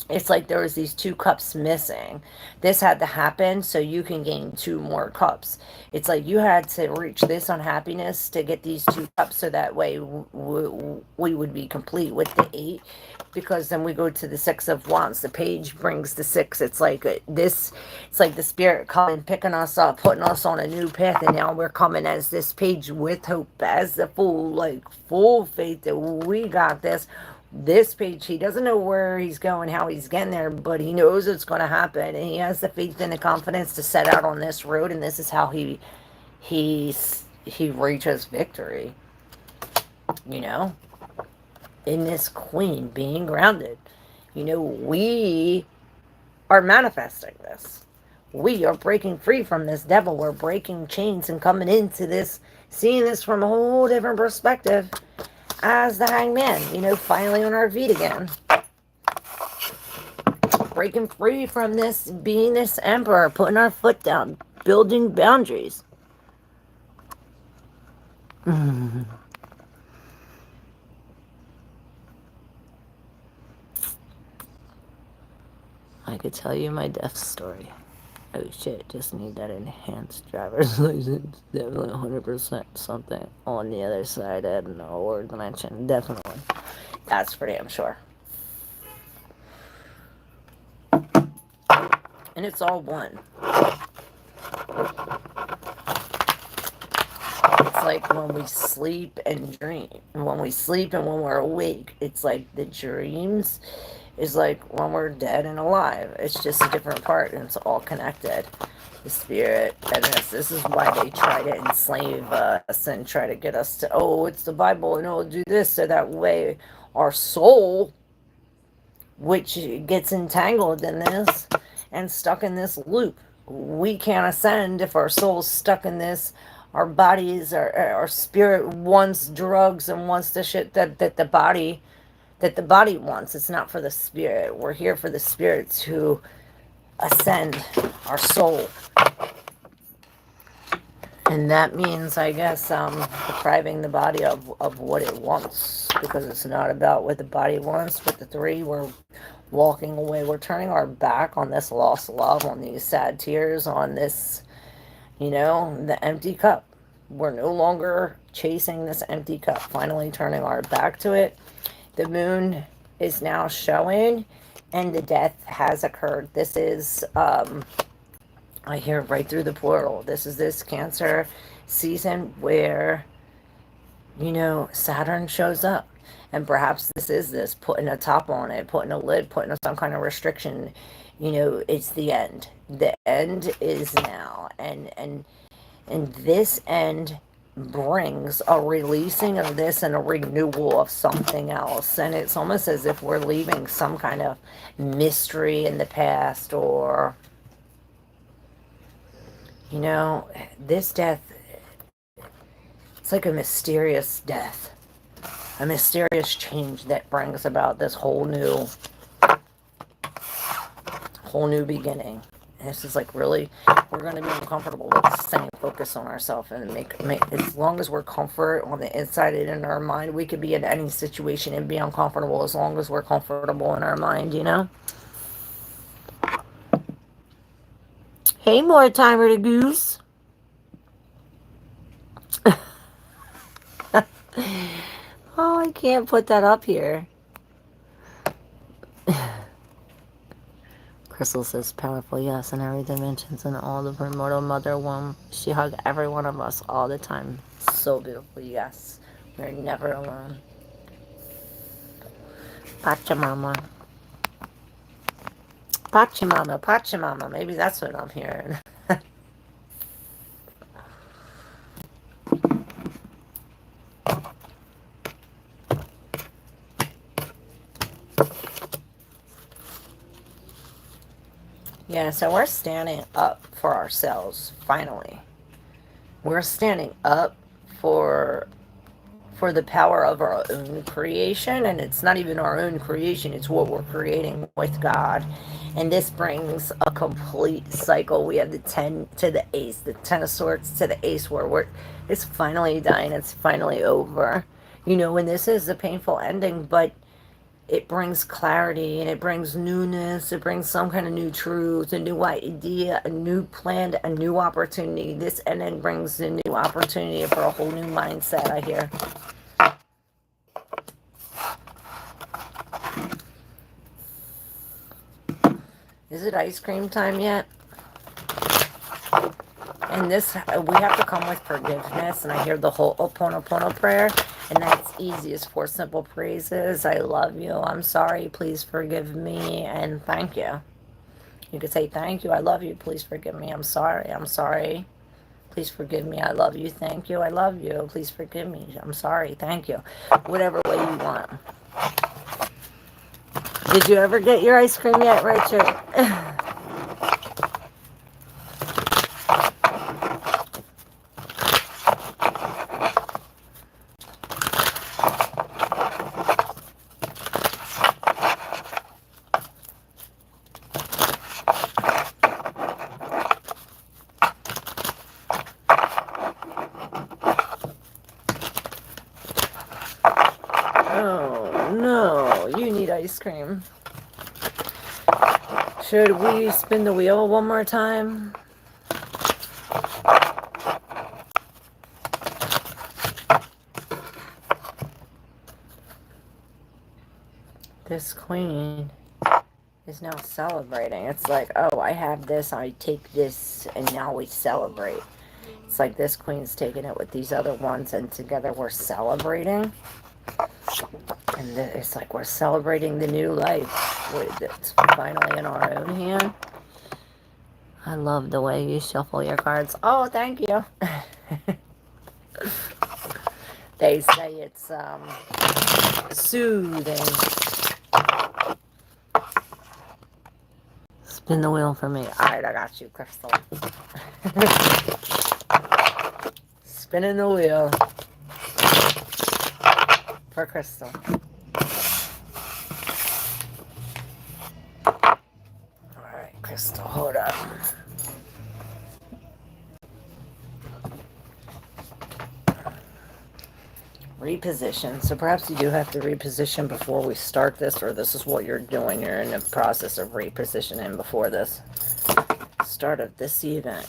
[SPEAKER 1] It's like there was these 2 cups missing. This had to happen so you can gain 2 more cups. It's like you had to reach this unhappiness to get these 2 cups, so that way we would be complete with the 8. Because then we go to the 6 of Wands. The page brings the 6. It's like this. It's like the spirit coming, picking us up, putting us on a new path, and now we're coming as this page with hope, as the full, like full faith that we got this. This page, he doesn't know where he's going, how he's getting there, but he knows it's going to happen, and he has the faith and the confidence to set out on this road, and this is how he reaches victory. You know, in this queen being grounded. You know, we are manifesting this. We are breaking free from this devil. We're breaking chains and coming into this, seeing this from a whole different perspective as the hangman, you know, finally on our feet again. Breaking free from this, being this emperor, putting our foot down, building boundaries. I could tell you my death story. Oh shit, just need that enhanced driver's license. Definitely 100% something on the other side. I don't know, or dimension. Definitely. That's for damn sure. And it's all one. It's like when we sleep and dream. And when we sleep and when we're awake, it's like the dreams is like when we're dead and alive. It's just a different part, and it's all connected. The spirit and this is why they try to enslave us and try to get us to, oh, it's the Bible and it'll do this, so that way our soul, which gets entangled in this and stuck in this loop. We can't ascend if our soul's stuck in this. Our bodies, our spirit wants drugs and wants the shit that the body wants. It's not for the spirit. We're here for the spirit to ascend our soul. And that means, I guess, depriving the body of what it wants, because it's not about what the body wants. With the 3, we're walking away. We're turning our back on this lost love, on these sad tears, on this, you know, the empty cup. We're no longer chasing this empty cup, finally turning our back to it. The moon is now showing, and the death has occurred. This is, I hear right through the portal. This is this Cancer season where, you know, Saturn shows up. And perhaps this is this, putting a top on it, putting a lid, putting some kind of restriction. You know, it's the end. The end is now. And this end brings a releasing of this and a renewal of something else. And it's almost as if we're leaving some kind of mystery in the past, or, you know, this death, it's like a mysterious death, a mysterious change that brings about this whole new beginning. And this is like, really, we're going to be uncomfortable with staying focused on ourselves, and make as long as we're comfort on the inside and in our mind, we could be in any situation and be uncomfortable as long as we're comfortable in our mind, you know? Hey, more timer to goose. Oh, I can't put that up here. Crystal says, powerful, yes, in every dimensions and all the primordial mother womb. She hugged every one of us all the time. So beautiful, yes. We're never alone. Pachamama. Pachamama, Pachamama. Maybe that's what I'm hearing. Yeah, so we're standing up for ourselves, finally. We're standing up for the power of our own creation, and it's not even our own creation, it's what we're creating with God. And this brings a complete cycle. We have the 10 to the ace, the 10 of swords to the ace, where it's finally dying, it's finally over. You know, and this is a painful ending, but it brings clarity and it brings newness. It brings some kind of new truth, a new idea, a new plan, a new opportunity. This and then brings a new opportunity for a whole new mindset, I hear. Is it ice cream time yet? And this, we have to come with forgiveness. And I hear the whole Ho'oponopono prayer. And that's easy as 4 simple phrases. I love you. I'm sorry. Please forgive me. And thank you. You could say thank you. I love you. Please forgive me. I'm sorry. I'm sorry. Please forgive me. I love you. Thank you. I love you. Please forgive me. I'm sorry. Thank you. Whatever way you want. Did you ever get your ice cream yet, Richard? Oh, no. You need ice cream. Should we spin the wheel one more time? This queen is now celebrating. It's like, oh, I have this, I take this, and now we celebrate. It's like this queen's taking it with these other ones, and together we're celebrating. And it's like we're celebrating the new life with it finally in our own hand. I love the way you shuffle your cards. Oh, thank you. They say it's soothing. Spin the wheel for me. Alright, I got you, Crystal. Spinning the wheel for Crystal. Alright, Crystal, hold up. Reposition. So perhaps you do have to reposition before we start this, or this is what you're doing. You're in the process of repositioning before this start of this event.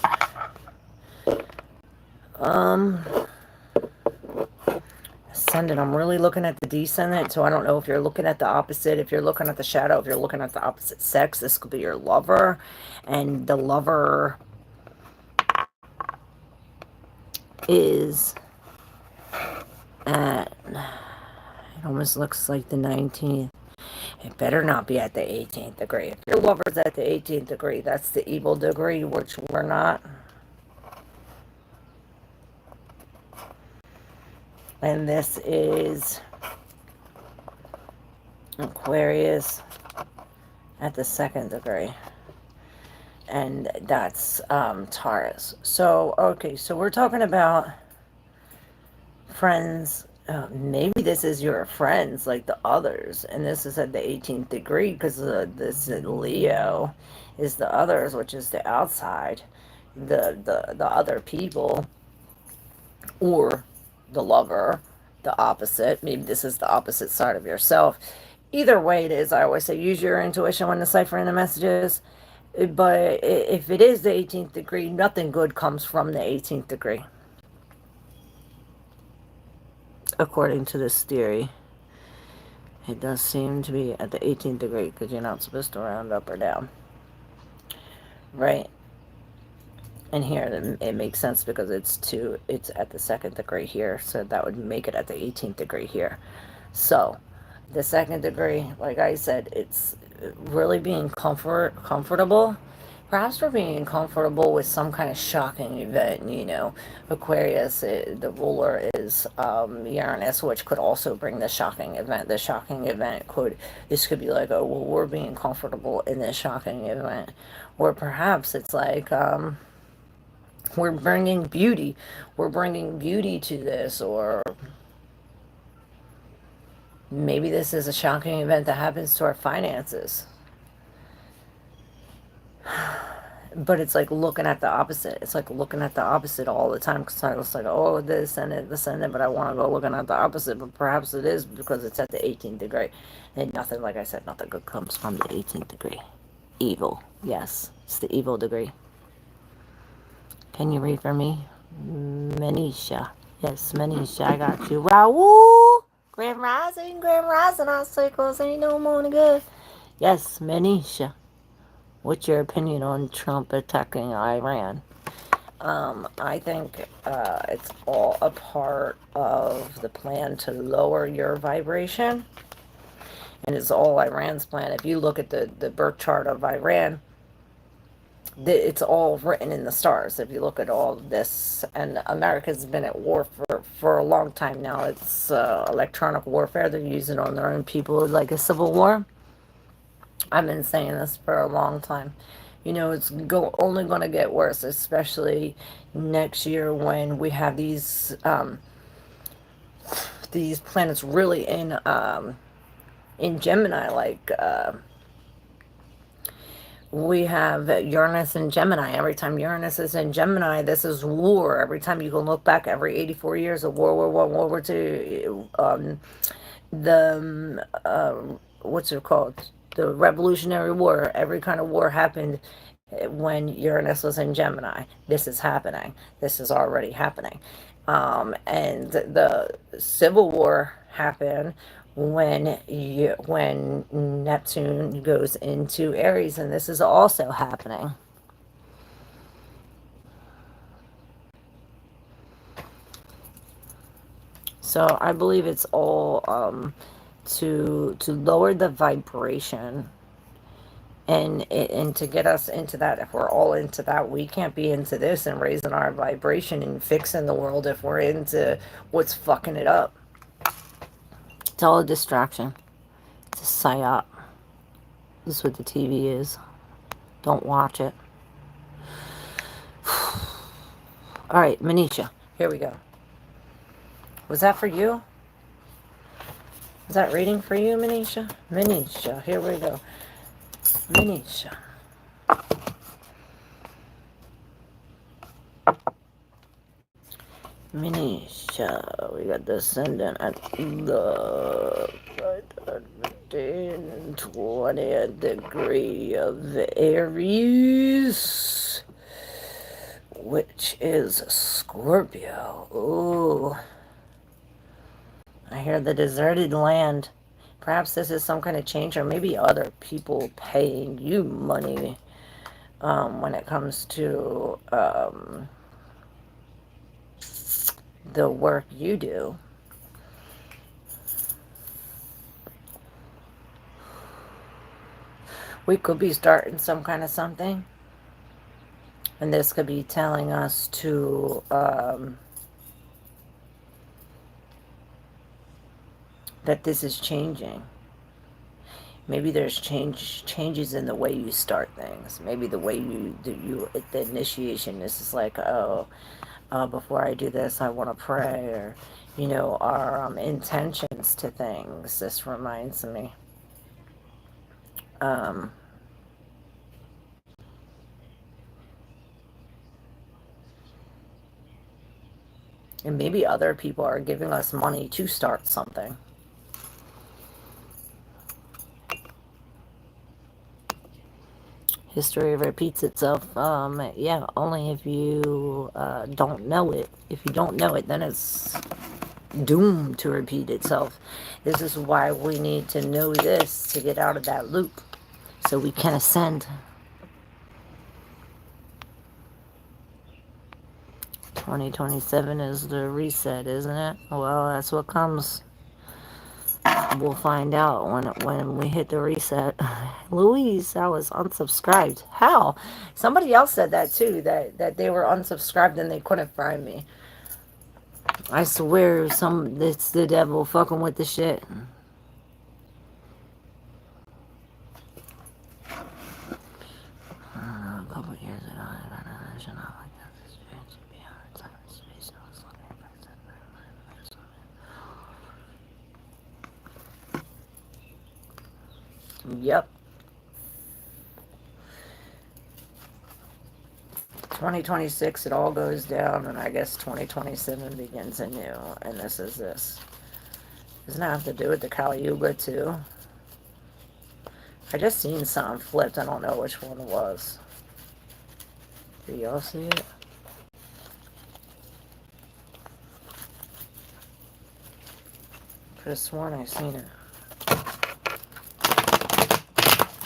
[SPEAKER 1] Ascendant. I'm really looking at the descendant, so I don't know if you're looking at the opposite, if you're looking at the shadow, if you're looking at the opposite sex. This could be your lover, and the lover is at, it almost looks like the 19th. It better not be at the 18th degree. If your lover's at the 18th degree, that's the evil degree, which we're not. And this is Aquarius at the 2nd degree. And that's Taurus. So, okay, so we're talking about friends. Maybe this is your friends, like the others. And this is at the 18th degree because this Leo is the others, which is the outside. The other people. Or the lover, the opposite. Maybe this is the opposite side of yourself. Either way it is, I always say use your intuition when deciphering the messages. But if it is the 18th degree, nothing good comes from the 18th degree. According to this theory, it does seem to be at the 18th degree because you're not supposed to round up or down. Right? And here it makes sense because it's at the 2nd degree here, so that would make it at the 18th degree here. So the 2nd degree, like I said, it's really being comfortable. Perhaps we're being comfortable with some kind of shocking event. You know, Aquarius, the ruler is Uranus, which could also bring the shocking event. The shocking event this could be like, oh, well, we're being comfortable in this shocking event. Or perhaps it's like, we're bringing beauty. We're bringing beauty to this, or maybe this is a shocking event that happens to our finances. but it's like looking at the opposite. It's like looking at the opposite all the time because I was like, oh, this and it, but I want to go looking at the opposite. But perhaps it is because it's at the 18th degree. And nothing, like I said, nothing good comes from the 18th degree. Evil. Yes, it's the evil degree. Can you read for me? Manisha. Yes, Manisha, I got you. Raul! Grand Rising, obstacles ain't no more good. Yes, Manisha. What's your opinion on Trump attacking Iran? I think it's all a part of the plan to lower your vibration. And it's all Iran's plan. If you look at the birth chart of Iran, it's all written in the stars. If you look at all this, and America's been at war for a long time now. It's electronic warfare. They're using on their own people like a civil war. I've been saying this for a long time. You know, it's only going to get worse, especially next year when we have these planets really in Gemini, like we have Uranus in Gemini. Every time Uranus is in Gemini, this is war. Every time you can look back, every 84 years of World War One, World War Two, what's it called? The Revolutionary War. Every kind of war happened when Uranus was in Gemini. This is happening. This is already happening. And the Civil War happened when Neptune goes into Aries, and this is also happening. So I believe it's all to lower the vibration and to get us into that. If we're all into that, we can't be into this and raising our vibration and fixing the world if we're into what's fucking it up. It's all a distraction. It's a psyop. This is what the TV is. Don't watch it. All right, Manisha, here we go. Was that for you? Was that reading for you, Manisha? Manisha, here we go. Manisha. Manisha, we got the ascendant at the 20th degree of Aries, which is Scorpio. Ooh. I hear the deserted land. Perhaps this is some kind of change, or maybe other people paying you money when it comes to the work you do. We could be starting some kind of something, and this could be telling us to that this is changing. Maybe there's changes in the way you start things. Maybe the way the initiation. This is like, before I do this, I want to pray, or our intentions to things. This reminds me. And maybe other people are giving us money to start something. History repeats itself. Yeah, only if you don't know it. If you don't know it, then it's doomed to repeat itself. This is why we need to know this to get out of that loop, so we can ascend. 2027 is the reset, isn't it? Well, that's what comes. We'll find out when we hit the reset. Louise, I was unsubscribed. How? Somebody else said that too, that they were unsubscribed and they couldn't find me. I swear it's the devil fucking with the shit. A couple years ago, I should not like that. This experience would be out of time and space. I was looking at that. Yep. 2026, it all goes down, and I guess 2027 begins anew. And this is this. Doesn't it have to do with the Kali Yuga, too? I just seen something flipped. I don't know which one it was. Do y'all see it? Could have sworn I seen it.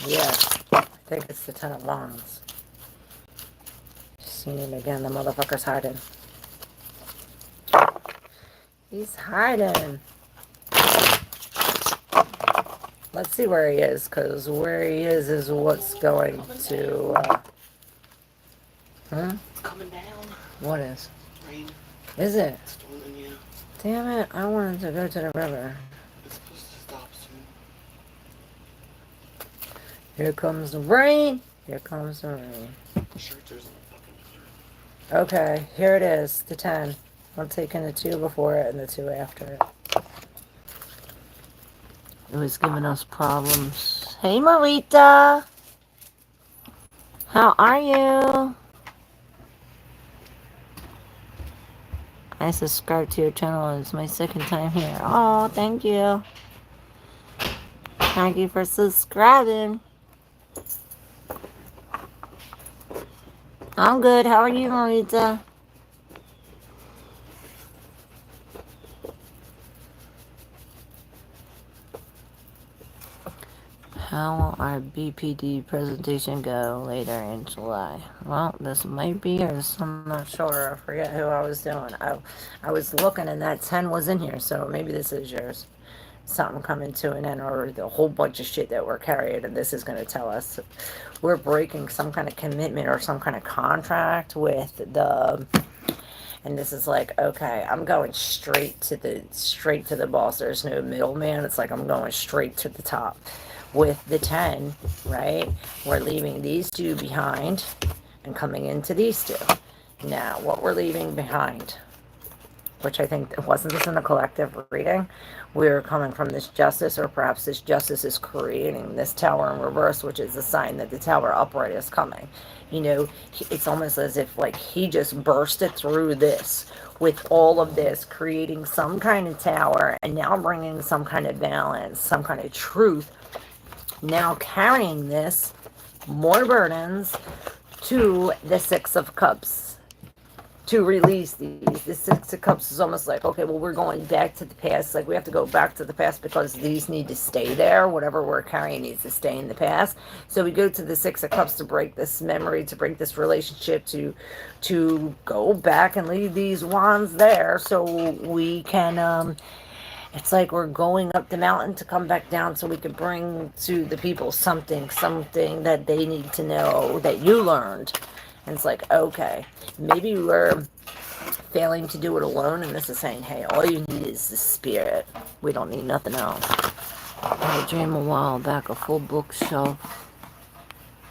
[SPEAKER 1] Yeah, I think it's the Ten of Wands. Seen it again. The motherfucker's hiding. He's hiding. Let's see where he is, because where he is what's going to...
[SPEAKER 2] It's coming down.
[SPEAKER 1] What is?
[SPEAKER 2] Rain.
[SPEAKER 1] Is it?
[SPEAKER 2] Storming, yeah.
[SPEAKER 1] Damn it, I wanted to go to the river.
[SPEAKER 2] It's supposed to stop soon.
[SPEAKER 1] Here comes the rain. Here comes the rain.
[SPEAKER 2] Shelters in the fucking river.
[SPEAKER 1] Okay, here it is, the 10. I'm taking the 2 before it and the 2 after it. It was giving us problems. Hey, Marita. How are you? I subscribed to your channel. It's my second time here. Oh, thank you. Thank you for subscribing. I'm good. How are you, Marita? How will our BPD presentation go later in July? Well, this might be yours. I'm not sure. I forget who I was doing. I was looking and that 10 was in here, so maybe this is yours. Something coming to an end, or the whole bunch of shit that we're carrying, and this is going to tell us we're breaking some kind of commitment or some kind of contract with the... And this is like, okay, I'm going straight to the boss. There's no middleman. It's like I'm going straight to the top. With the 10, right, we're leaving these 2 behind and coming into these 2. Now, what we're leaving behind, which I think, wasn't this in the collective reading? We're coming from this justice, or perhaps this justice is creating this tower in reverse, which is a sign that the tower upright is coming. You know, it's almost as if like he just bursted through this with all of this, creating some kind of tower, and now bringing some kind of balance, some kind of truth. Now carrying this, more burdens, to the 6 of Cups, to release these. The 6 of Cups is almost like, okay, well, we're going back to the past. Like, we have to go back to the past because these need to stay there. Whatever we're carrying needs to stay in the past. So we go to the 6 of Cups to break this memory, to break this relationship, to go back and leave these wands there so we can... It's like we're going up the mountain to come back down so we can bring to the people something that they need to know that you learned. And it's like, okay, maybe we're failing to do it alone, and this is saying, hey, all you need is the spirit. We don't need nothing else. I had a dream a while back, a full bookshelf,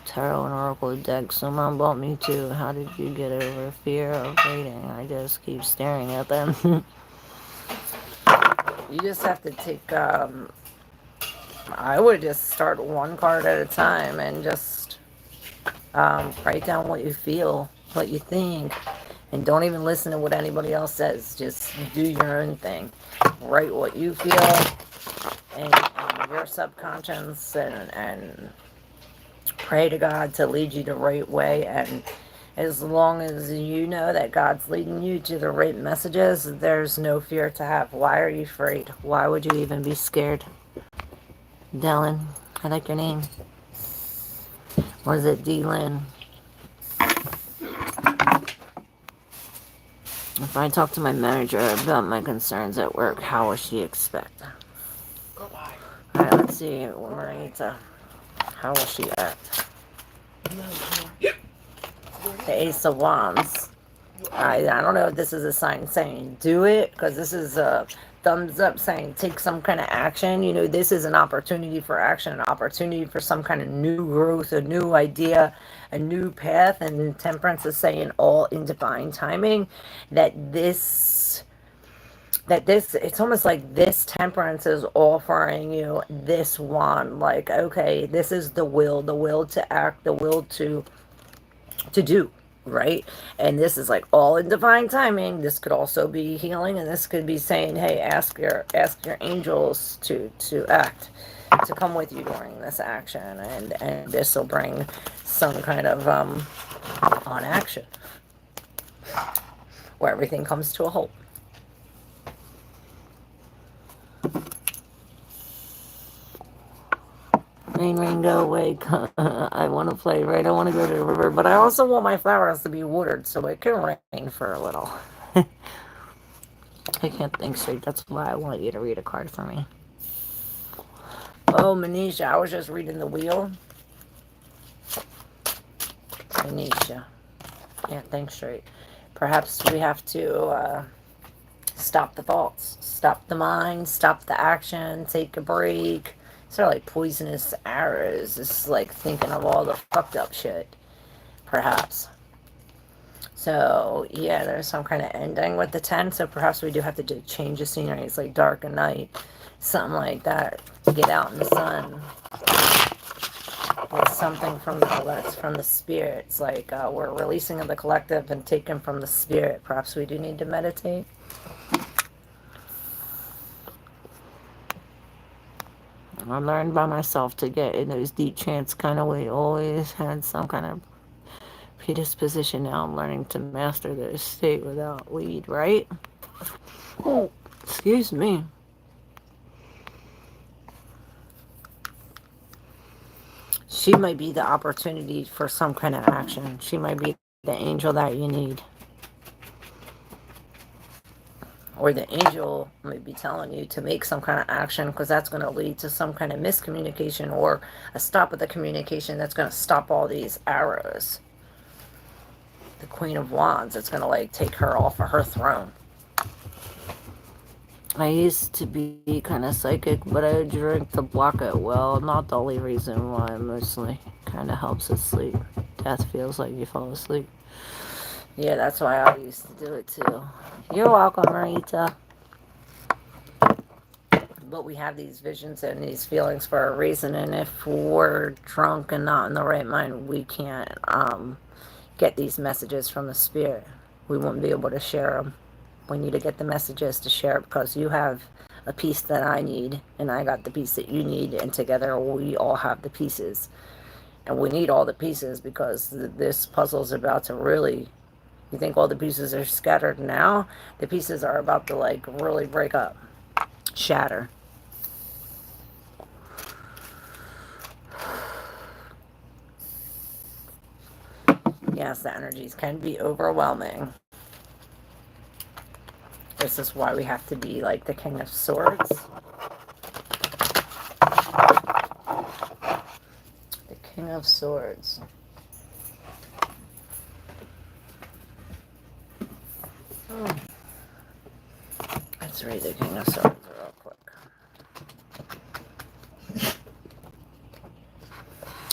[SPEAKER 1] tarot and oracle deck. Someone bought me 2. How did you get over fear of reading? I just keep staring at them. You just have to take, I would just start 1 card at a time and just write down what you feel, what you think, and don't even listen to what anybody else says. Just do your own thing. Write what you feel in your subconscious, and pray to God to lead you the right way. And as long as you know that God's leading you to the right messages, there's no fear to have. Why are you afraid? Why would you even be scared? Dylan, I like your name. Or is it D-Lynn? If I talk to my manager about my concerns at work, how will she expect? Alright, let's see. Marita, how will she act? The Ace of Wands. I don't know if this is a sign saying do it, because this is a thumbs up saying take some kind of action. You know, this is an opportunity for action, an opportunity for some kind of new growth, a new idea, a new path. And Temperance is saying all in divine timing, that this, it's almost like this Temperance is offering you this wand, like, okay, this is the will to act, the will to do. right? And this is like all in divine timing. This could also be healing, and this could be saying, hey, ask your angels to act, to come with you during this action, and this will bring some kind of on action where everything comes to a halt. Rain, rain, go away. I want to play, right? I want to go to the river, but I also want my flowers to be watered so it can rain for a little. I can't think straight. That's why I want you to read a card for me. Oh, Manisha, I was just reading the wheel. Manisha, can't think straight. Perhaps we have to stop the thoughts, stop the mind, stop the action, take a break. Sort of like poisonous arrows. It's like thinking of all the fucked up shit. Perhaps. So, yeah, there's some kind of ending with the 10, so perhaps we do have to change the scenery. It's like dark and night, something like that. Get out in the sun. Get something from the spirits. Like we're releasing of the collective and taking from the spirit. Perhaps we do need to meditate. I learned by myself to get in those deep trance kind of way. Always had some kind of predisposition. Now I'm learning to master the state without weed, right? Oh, excuse me. She might be the opportunity for some kind of action. She might be the angel that you need. Or the angel might be telling you to make some kind of action because that's going to lead to some kind of miscommunication or a stop of the communication that's going to stop all these arrows. The Queen of Wands, it's going to like take her off of her throne. I used to be kind of psychic, but I drink to block it. Well, not the only reason why, mostly. Kind of helps us sleep. Death feels like you fall asleep. Yeah, that's why I used to do it too. You're welcome, Marita. But we have these visions and these feelings for a reason, and if we're drunk and not in the right mind, we can't get these messages from the spirit. We won't be able to share them. We need to get the messages to share because you have a piece that I need, and I got the piece that you need, and together we all have the pieces. And we need all the pieces because this puzzle is about to really... You think all the pieces are scattered now? The pieces are about to like really break up, shatter. Yes, the energies can be overwhelming. This is why we have to be like the King of Swords. The King of Swords. Let's read the King of Swords real quick.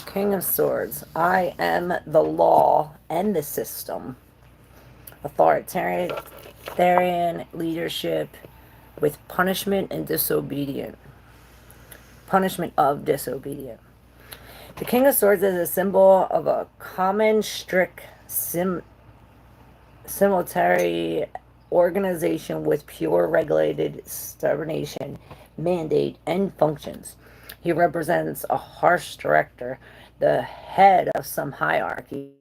[SPEAKER 1] King of Swords. I am the law and the system. Authoritarian leadership with punishment and disobedient. Punishment of disobedient. The King of Swords is a symbol of a common, strict, simultaneous organization with pure regulated stubbornation, mandate, and functions. He represents a harsh director, the head of some hierarchy.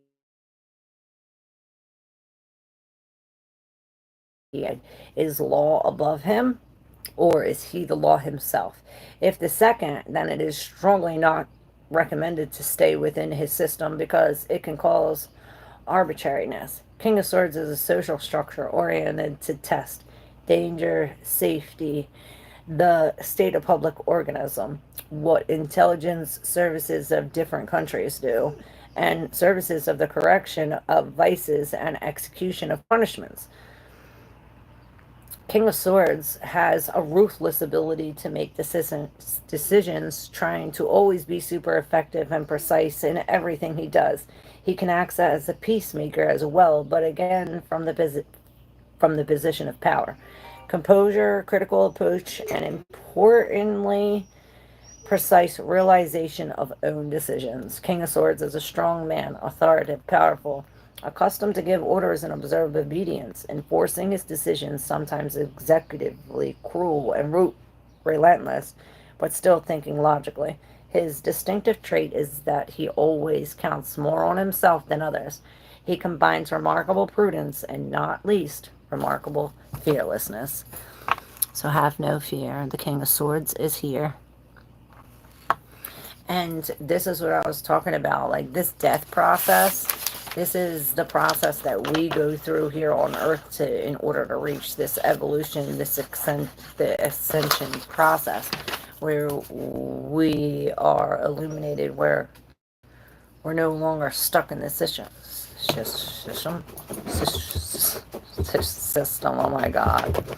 [SPEAKER 1] Is law above him, or is he the law himself? If the second, then it is strongly not recommended to stay within his system because it can cause arbitrariness. King of Swords is a social structure oriented to test danger, safety, the state of public organism, what intelligence services of different countries do, and services of the correction of vices and execution of punishments. King of Swords has a ruthless ability to make decisions, trying to always be super effective and precise in everything he does. He can act as a peacemaker as well, but again, from the position of power. Composure, critical approach, and importantly, precise realization of own decisions. King of Swords is a strong man, authoritative, powerful, accustomed to give orders and observe obedience, enforcing his decisions, sometimes executively cruel and relentless, but still thinking logically. His distinctive trait is that he always counts more on himself than others. He combines remarkable prudence and, not least, remarkable fearlessness. So have no fear. The King of Swords is here. And this is what I was talking about, like this death process. This is the process that we go through here on Earth in order to reach this evolution, the ascension process, where we are illuminated, where we're no longer stuck in the system. Oh my God.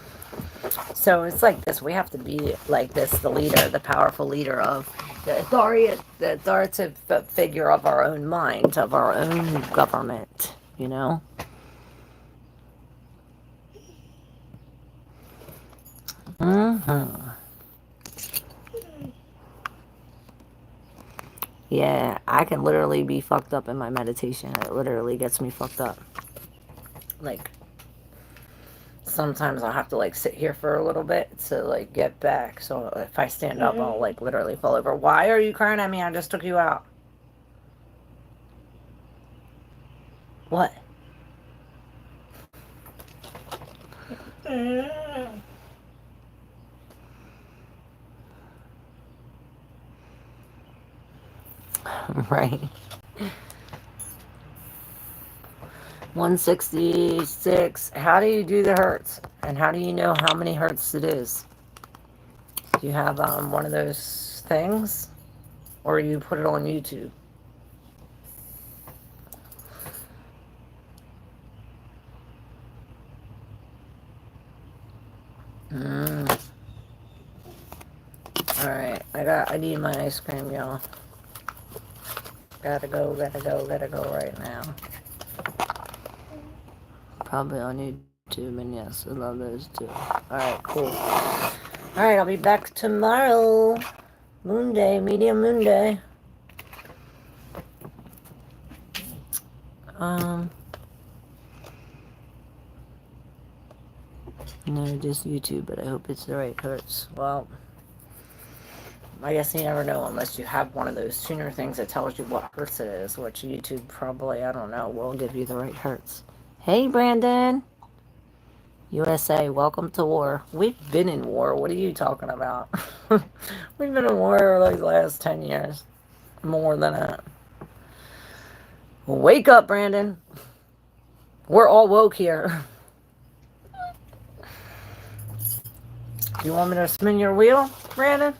[SPEAKER 1] So it's like this. We have to be like this, the leader, the powerful leader of the authoritative figure of our own mind, of our own government, you know? Mm-hmm. Yeah, I can literally be fucked up in my meditation. It literally gets me fucked up. Like, sometimes I'll have to like sit here for a little bit to like get back. So if I stand up, I'll like literally fall over. Why are you crying at me? I just took you out. What? Right. 166. How do you do the hertz? And how do you know how many hertz it is? Do you have one of those things? Or you put it on YouTube? Alright, I need my ice cream, y'all. Gotta go right now. Probably on YouTube, and yes, I love those too. Alright, cool. Alright, I'll be back tomorrow. Moon Day, medium moon day. No, just YouTube, but I hope it's the right hertz. Well, I guess you never know unless you have one of those tuner things that tells you what hertz it is, which YouTube probably, I don't know, will give you the right hertz. Hey, Brandon. USA, welcome to war. We've been in war. What are you talking about? We've been in war like the last 10 years. More than that. Wake up, Brandon. We're all woke here. You want me to spin your wheel, Brandon?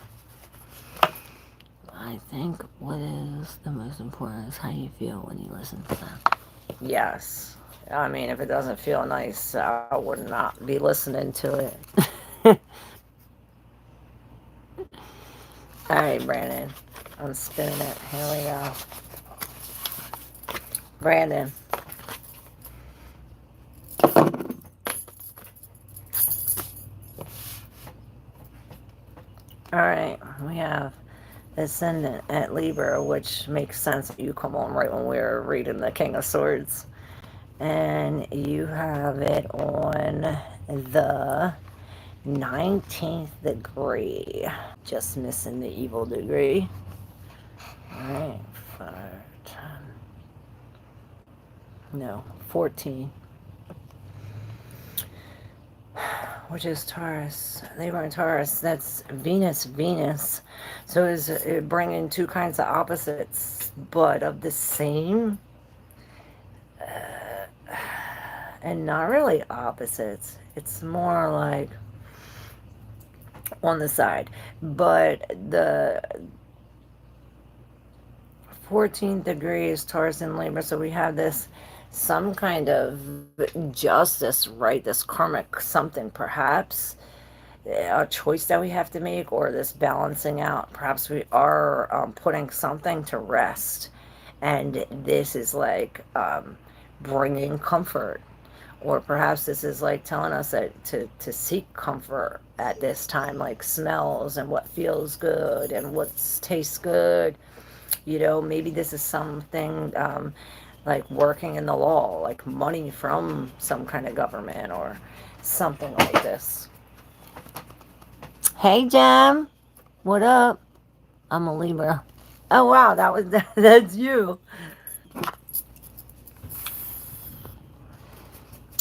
[SPEAKER 1] I think what is the most important is how you feel when you listen to them. Yes. I mean, if it doesn't feel nice, I would not be listening to it. Alright, Brandon. I'm spinning it. Here we go. Brandon. Alright, we have Ascendant at Libra, which makes sense that you come on right when we were reading the King of Swords. And you have it on the 19th degree. Just missing the evil degree. Alright, 5, 10. No, 14. Which is Taurus. Libra and Taurus. That's Venus, Venus. So is it bringing two kinds of opposites, but of the same? And not really opposites. It's more like on the side. But the 14th degree is Taurus and Libra, so we have this some kind of justice, right? This karmic something, perhaps a choice that we have to make, or this balancing out. Perhaps we are putting something to rest, and this is like bringing comfort. Or perhaps this is like telling us that to seek comfort at this time, like smells and what feels good and what tastes good. You know, maybe this is something like working in the law, like money from some kind of government or something like this. Hey, Jam. What up? I'm a Libra. Oh, wow. That's you.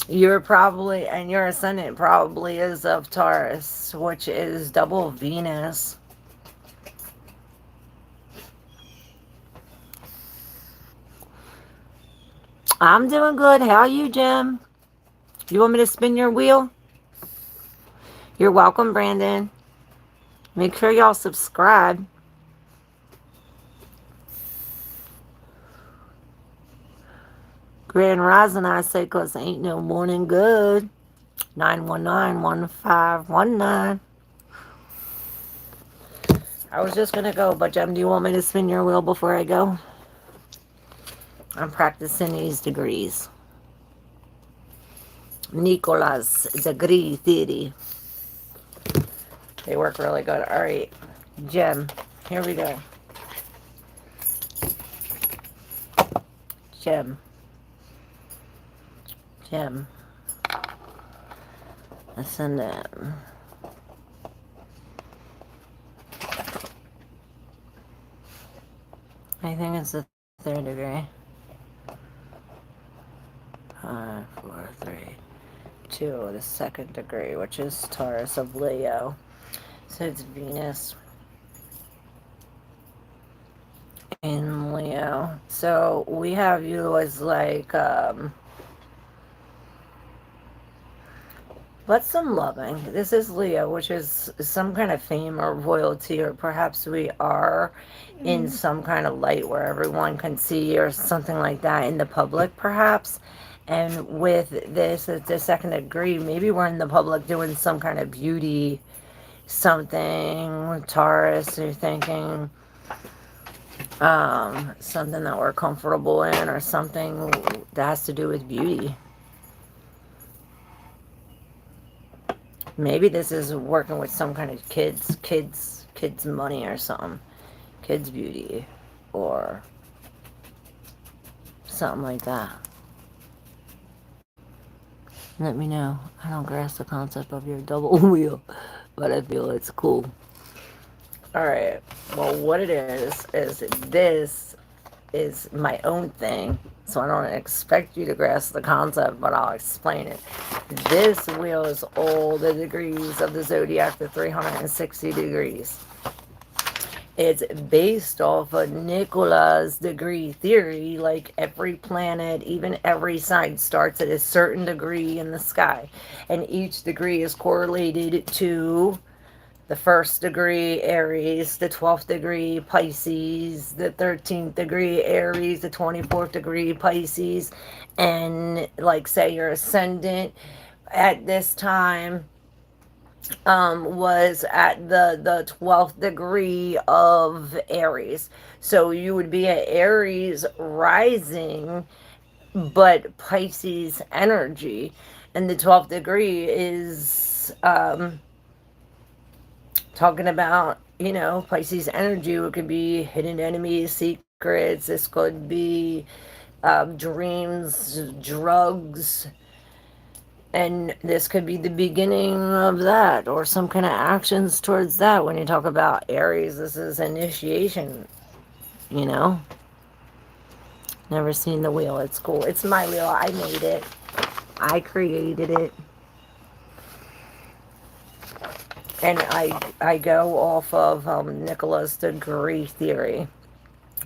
[SPEAKER 1] You're probably, and your ascendant probably is of Taurus, which is double Venus. I'm doing good. How are you, Jim? You want me to spin your wheel? You're welcome, Brandon. Make sure y'all subscribe. Grand Rising, I say, 'cause ain't no morning good. 919-1519. I was just gonna go, but Jem, do you want me to spin your wheel before I go? I'm practicing these degrees. Nicola's degree theory. They work really good. All right, Jem, here we go. Jem. Jem. Ascendant. I think it's the third degree. 5, 4, 3, 2, the second degree, which is Taurus of Leo. So it's Venus in Leo. So we have you as like, what's some loving? This is Leo, which is some kind of fame or royalty, or perhaps we are in some kind of light where everyone can see, or something like that in the public, perhaps. And with this, it's the second degree. Maybe we're in the public doing some kind of beauty, something. Taurus, you're thinking something that we're comfortable in, or something that has to do with beauty. Maybe this is working with some kind of kids money or something. Kids beauty or something like that. Let me know. I don't grasp the concept of your double wheel, but I feel it's cool. Alright. Well, what it is this is my own thing. So I don't expect you to grasp the concept, but I'll explain it. This wheel is all the degrees of the zodiac, the 360 degrees. It's based off of Nicola's degree theory. Like every planet, even every sign starts at a certain degree in the sky. And each degree is correlated to the first degree Aries, the 12th degree Pisces, the 13th degree Aries, the 24th degree Pisces. And like say your ascendant at this time was at the 12th degree of Aries. So you would be at Aries rising, but Pisces energy. And the 12th degree is talking about, Pisces energy. It could be hidden enemies, secrets. This could be dreams, drugs, and this could be the beginning of that, or some kind of actions towards that. When you talk about Aries, this is initiation, you know? Never seen the wheel. It's cool. It's my wheel. I made it. I created it. And I go off of Nicola's degree theory,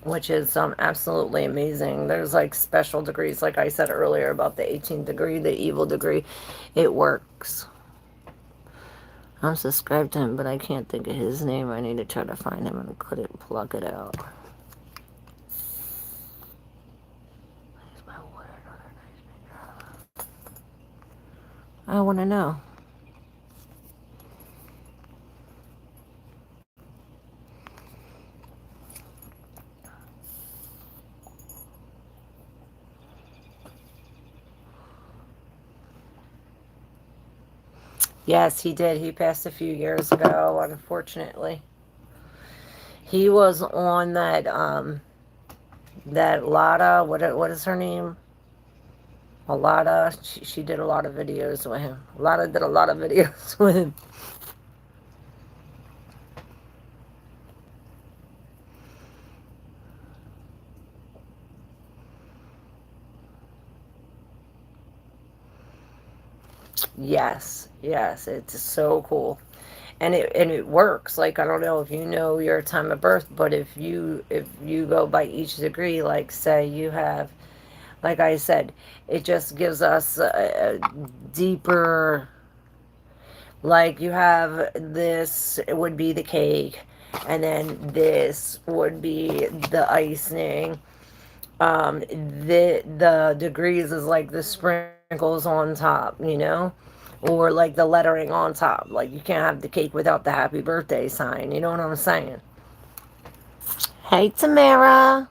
[SPEAKER 1] which is absolutely amazing. There's like special degrees, like I said earlier about the 18th degree, the evil degree. It works. I'm subscribed to him, but I can't think of his name. I need to try to find him and couldn't plug it out. I want to know. Yes, he did. He passed a few years ago, unfortunately. He was on that That Lotta, what is her name? Lotta. She did a lot of videos with him. Lotta did a lot of videos with him. Yes, yes, it's so cool. And it works. Like, I don't know if you know your time of birth, but if you go by each degree, like say you have, like I said, it just gives us a deeper, like you have this, it would be the cake, and then this would be the icing. The degrees is like the sprinkles on top, or like the lettering on top. Like, you can't have the cake without the happy birthday sign. You know what I'm saying? Hey, Tamara.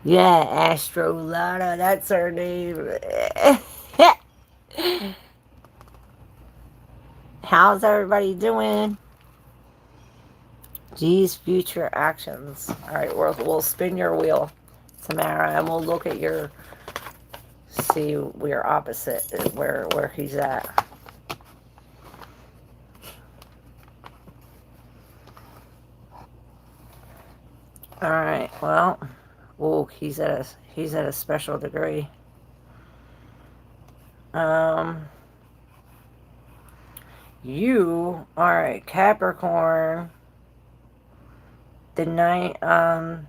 [SPEAKER 1] Yeah, Astrological. That's her name. How's everybody doing? G's future actions. All right, we'll spin your wheel, Tamara, and we'll look at your, see where opposite, where he's at. All right. Well, oh, he's at a special degree. Um, you all right, Capricorn. The night, the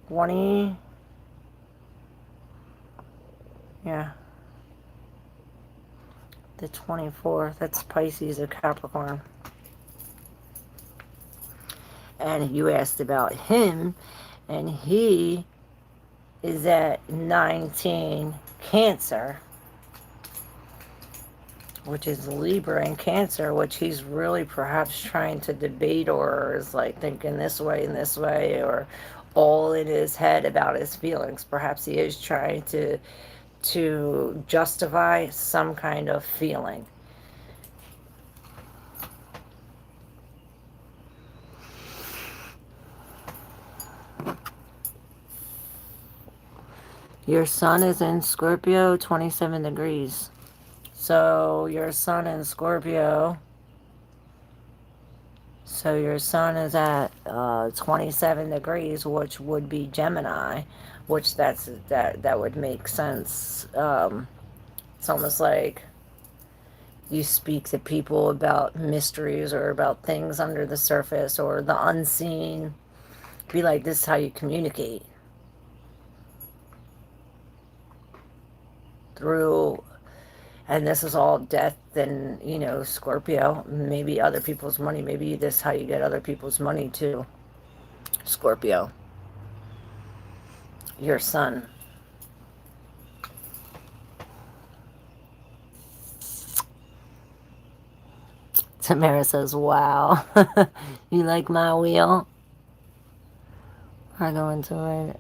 [SPEAKER 1] 20. Yeah, the 24th. That's Pisces or Capricorn. And you asked about him, and he is at 19 Cancer, which is Libra and Cancer, which he's really perhaps trying to debate, or is like thinking this way and this way, or all in his head about his feelings. Perhaps he is trying to justify some kind of feeling. Your sun is in Scorpio, 27 degrees. So your sun in Scorpio. So your sun is at 27 degrees, which would be Gemini, which that would make sense. It's almost like you speak to people about mysteries or about things under the surface or the unseen. Be like, this is how you communicate, through, and this is all death and, Scorpio. Maybe other people's money. Maybe this is how you get other people's money too. Scorpio. Your sun. Tamara says, wow. You like my wheel? I go into it.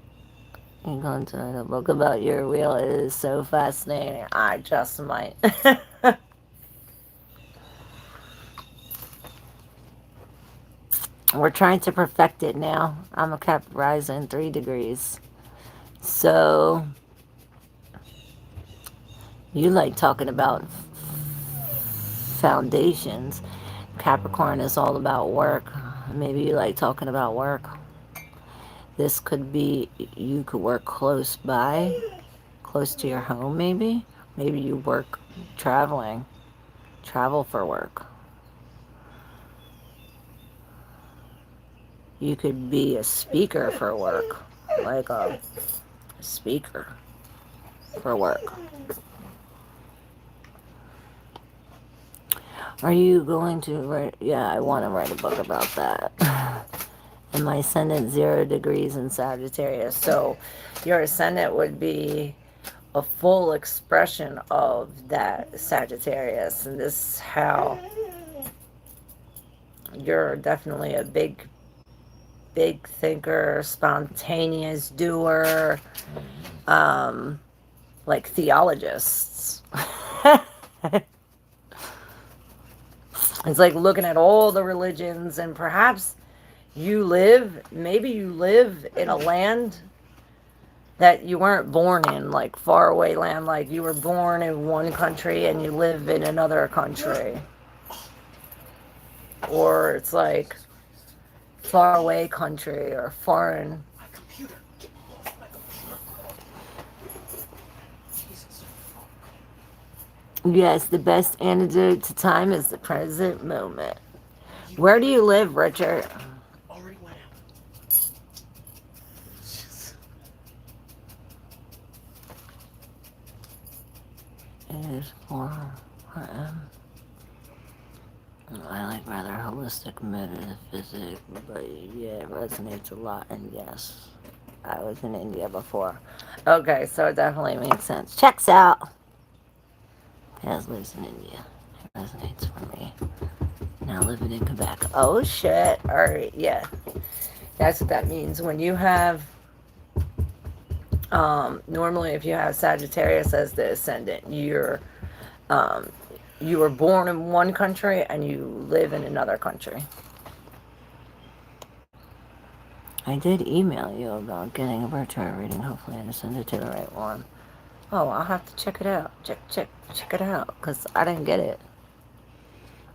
[SPEAKER 1] You going to write a book about your wheel? It is so fascinating. I just might. We're trying to perfect it now. I'm a Cap rising 3 degrees. So, you like talking about foundations. Capricorn is all about work. Maybe you like talking about work. This could be, you could work close by, close to your home maybe. Maybe you work traveling, travel for work. You could be a speaker for work, like a speaker for work. Are you going to write? Yeah, I want to write a book about that. And my ascendant 0 degrees in Sagittarius. So your ascendant would be a full expression of that Sagittarius. And this is how you're definitely a big thinker, spontaneous doer, like theologists. It's like looking at all the religions, and perhaps maybe you live in a land that you weren't born in, like far away land, like you were born in one country and you live in another country. Or it's like far away country or foreign.
[SPEAKER 2] My computer. Get off my computer. Jesus fuck.
[SPEAKER 1] Yes, the best antidote to time is the present moment.
[SPEAKER 2] You
[SPEAKER 1] Where do you live, Richard?
[SPEAKER 2] already went out.
[SPEAKER 1] It is 4 p.m. I like rather holistic metaphysics, but yeah, it resonates a lot. And yes, I was in India before. Okay, so it definitely makes sense. Checks out. Paz lives in India. It resonates for me. Now living in Quebec. Oh shit. Alright, yeah. That's what that means. When you have normally if you have Sagittarius as the ascendant, um you were born in one country and you live in another country. I did email you about getting a birth chart reading. Hopefully I send it to the right one. Oh, I'll have to check it out. Check it out, because I didn't get it.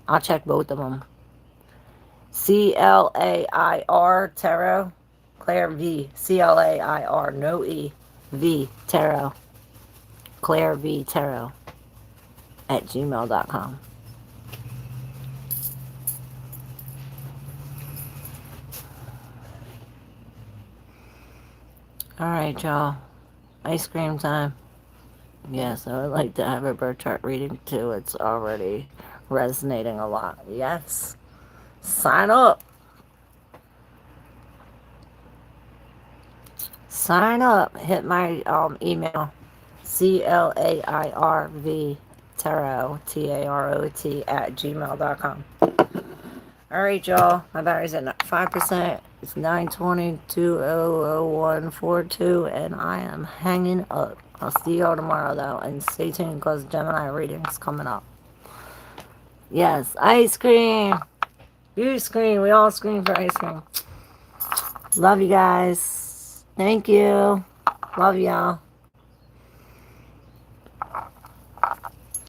[SPEAKER 1] I'll check both of them. CLAIR Tarot. ClairV. CLAIR. No E. V. Tarot. ClairV Tarot. At gmail.com. Alright, y'all. Ice cream time. Yes, I would like to have a birth chart reading too. It's already resonating a lot. Yes. Sign up. Sign up. Hit my email. CLAIRV Tarot. TAROT at gmail.com. Alright, y'all. My battery's at 5%. It's 9:20, and I am hanging up. I'll see y'all tomorrow, though, and stay tuned because Gemini reading's coming up. Yes, ice cream. You scream. We all scream for ice cream. Love you guys. Thank you. Love y'all.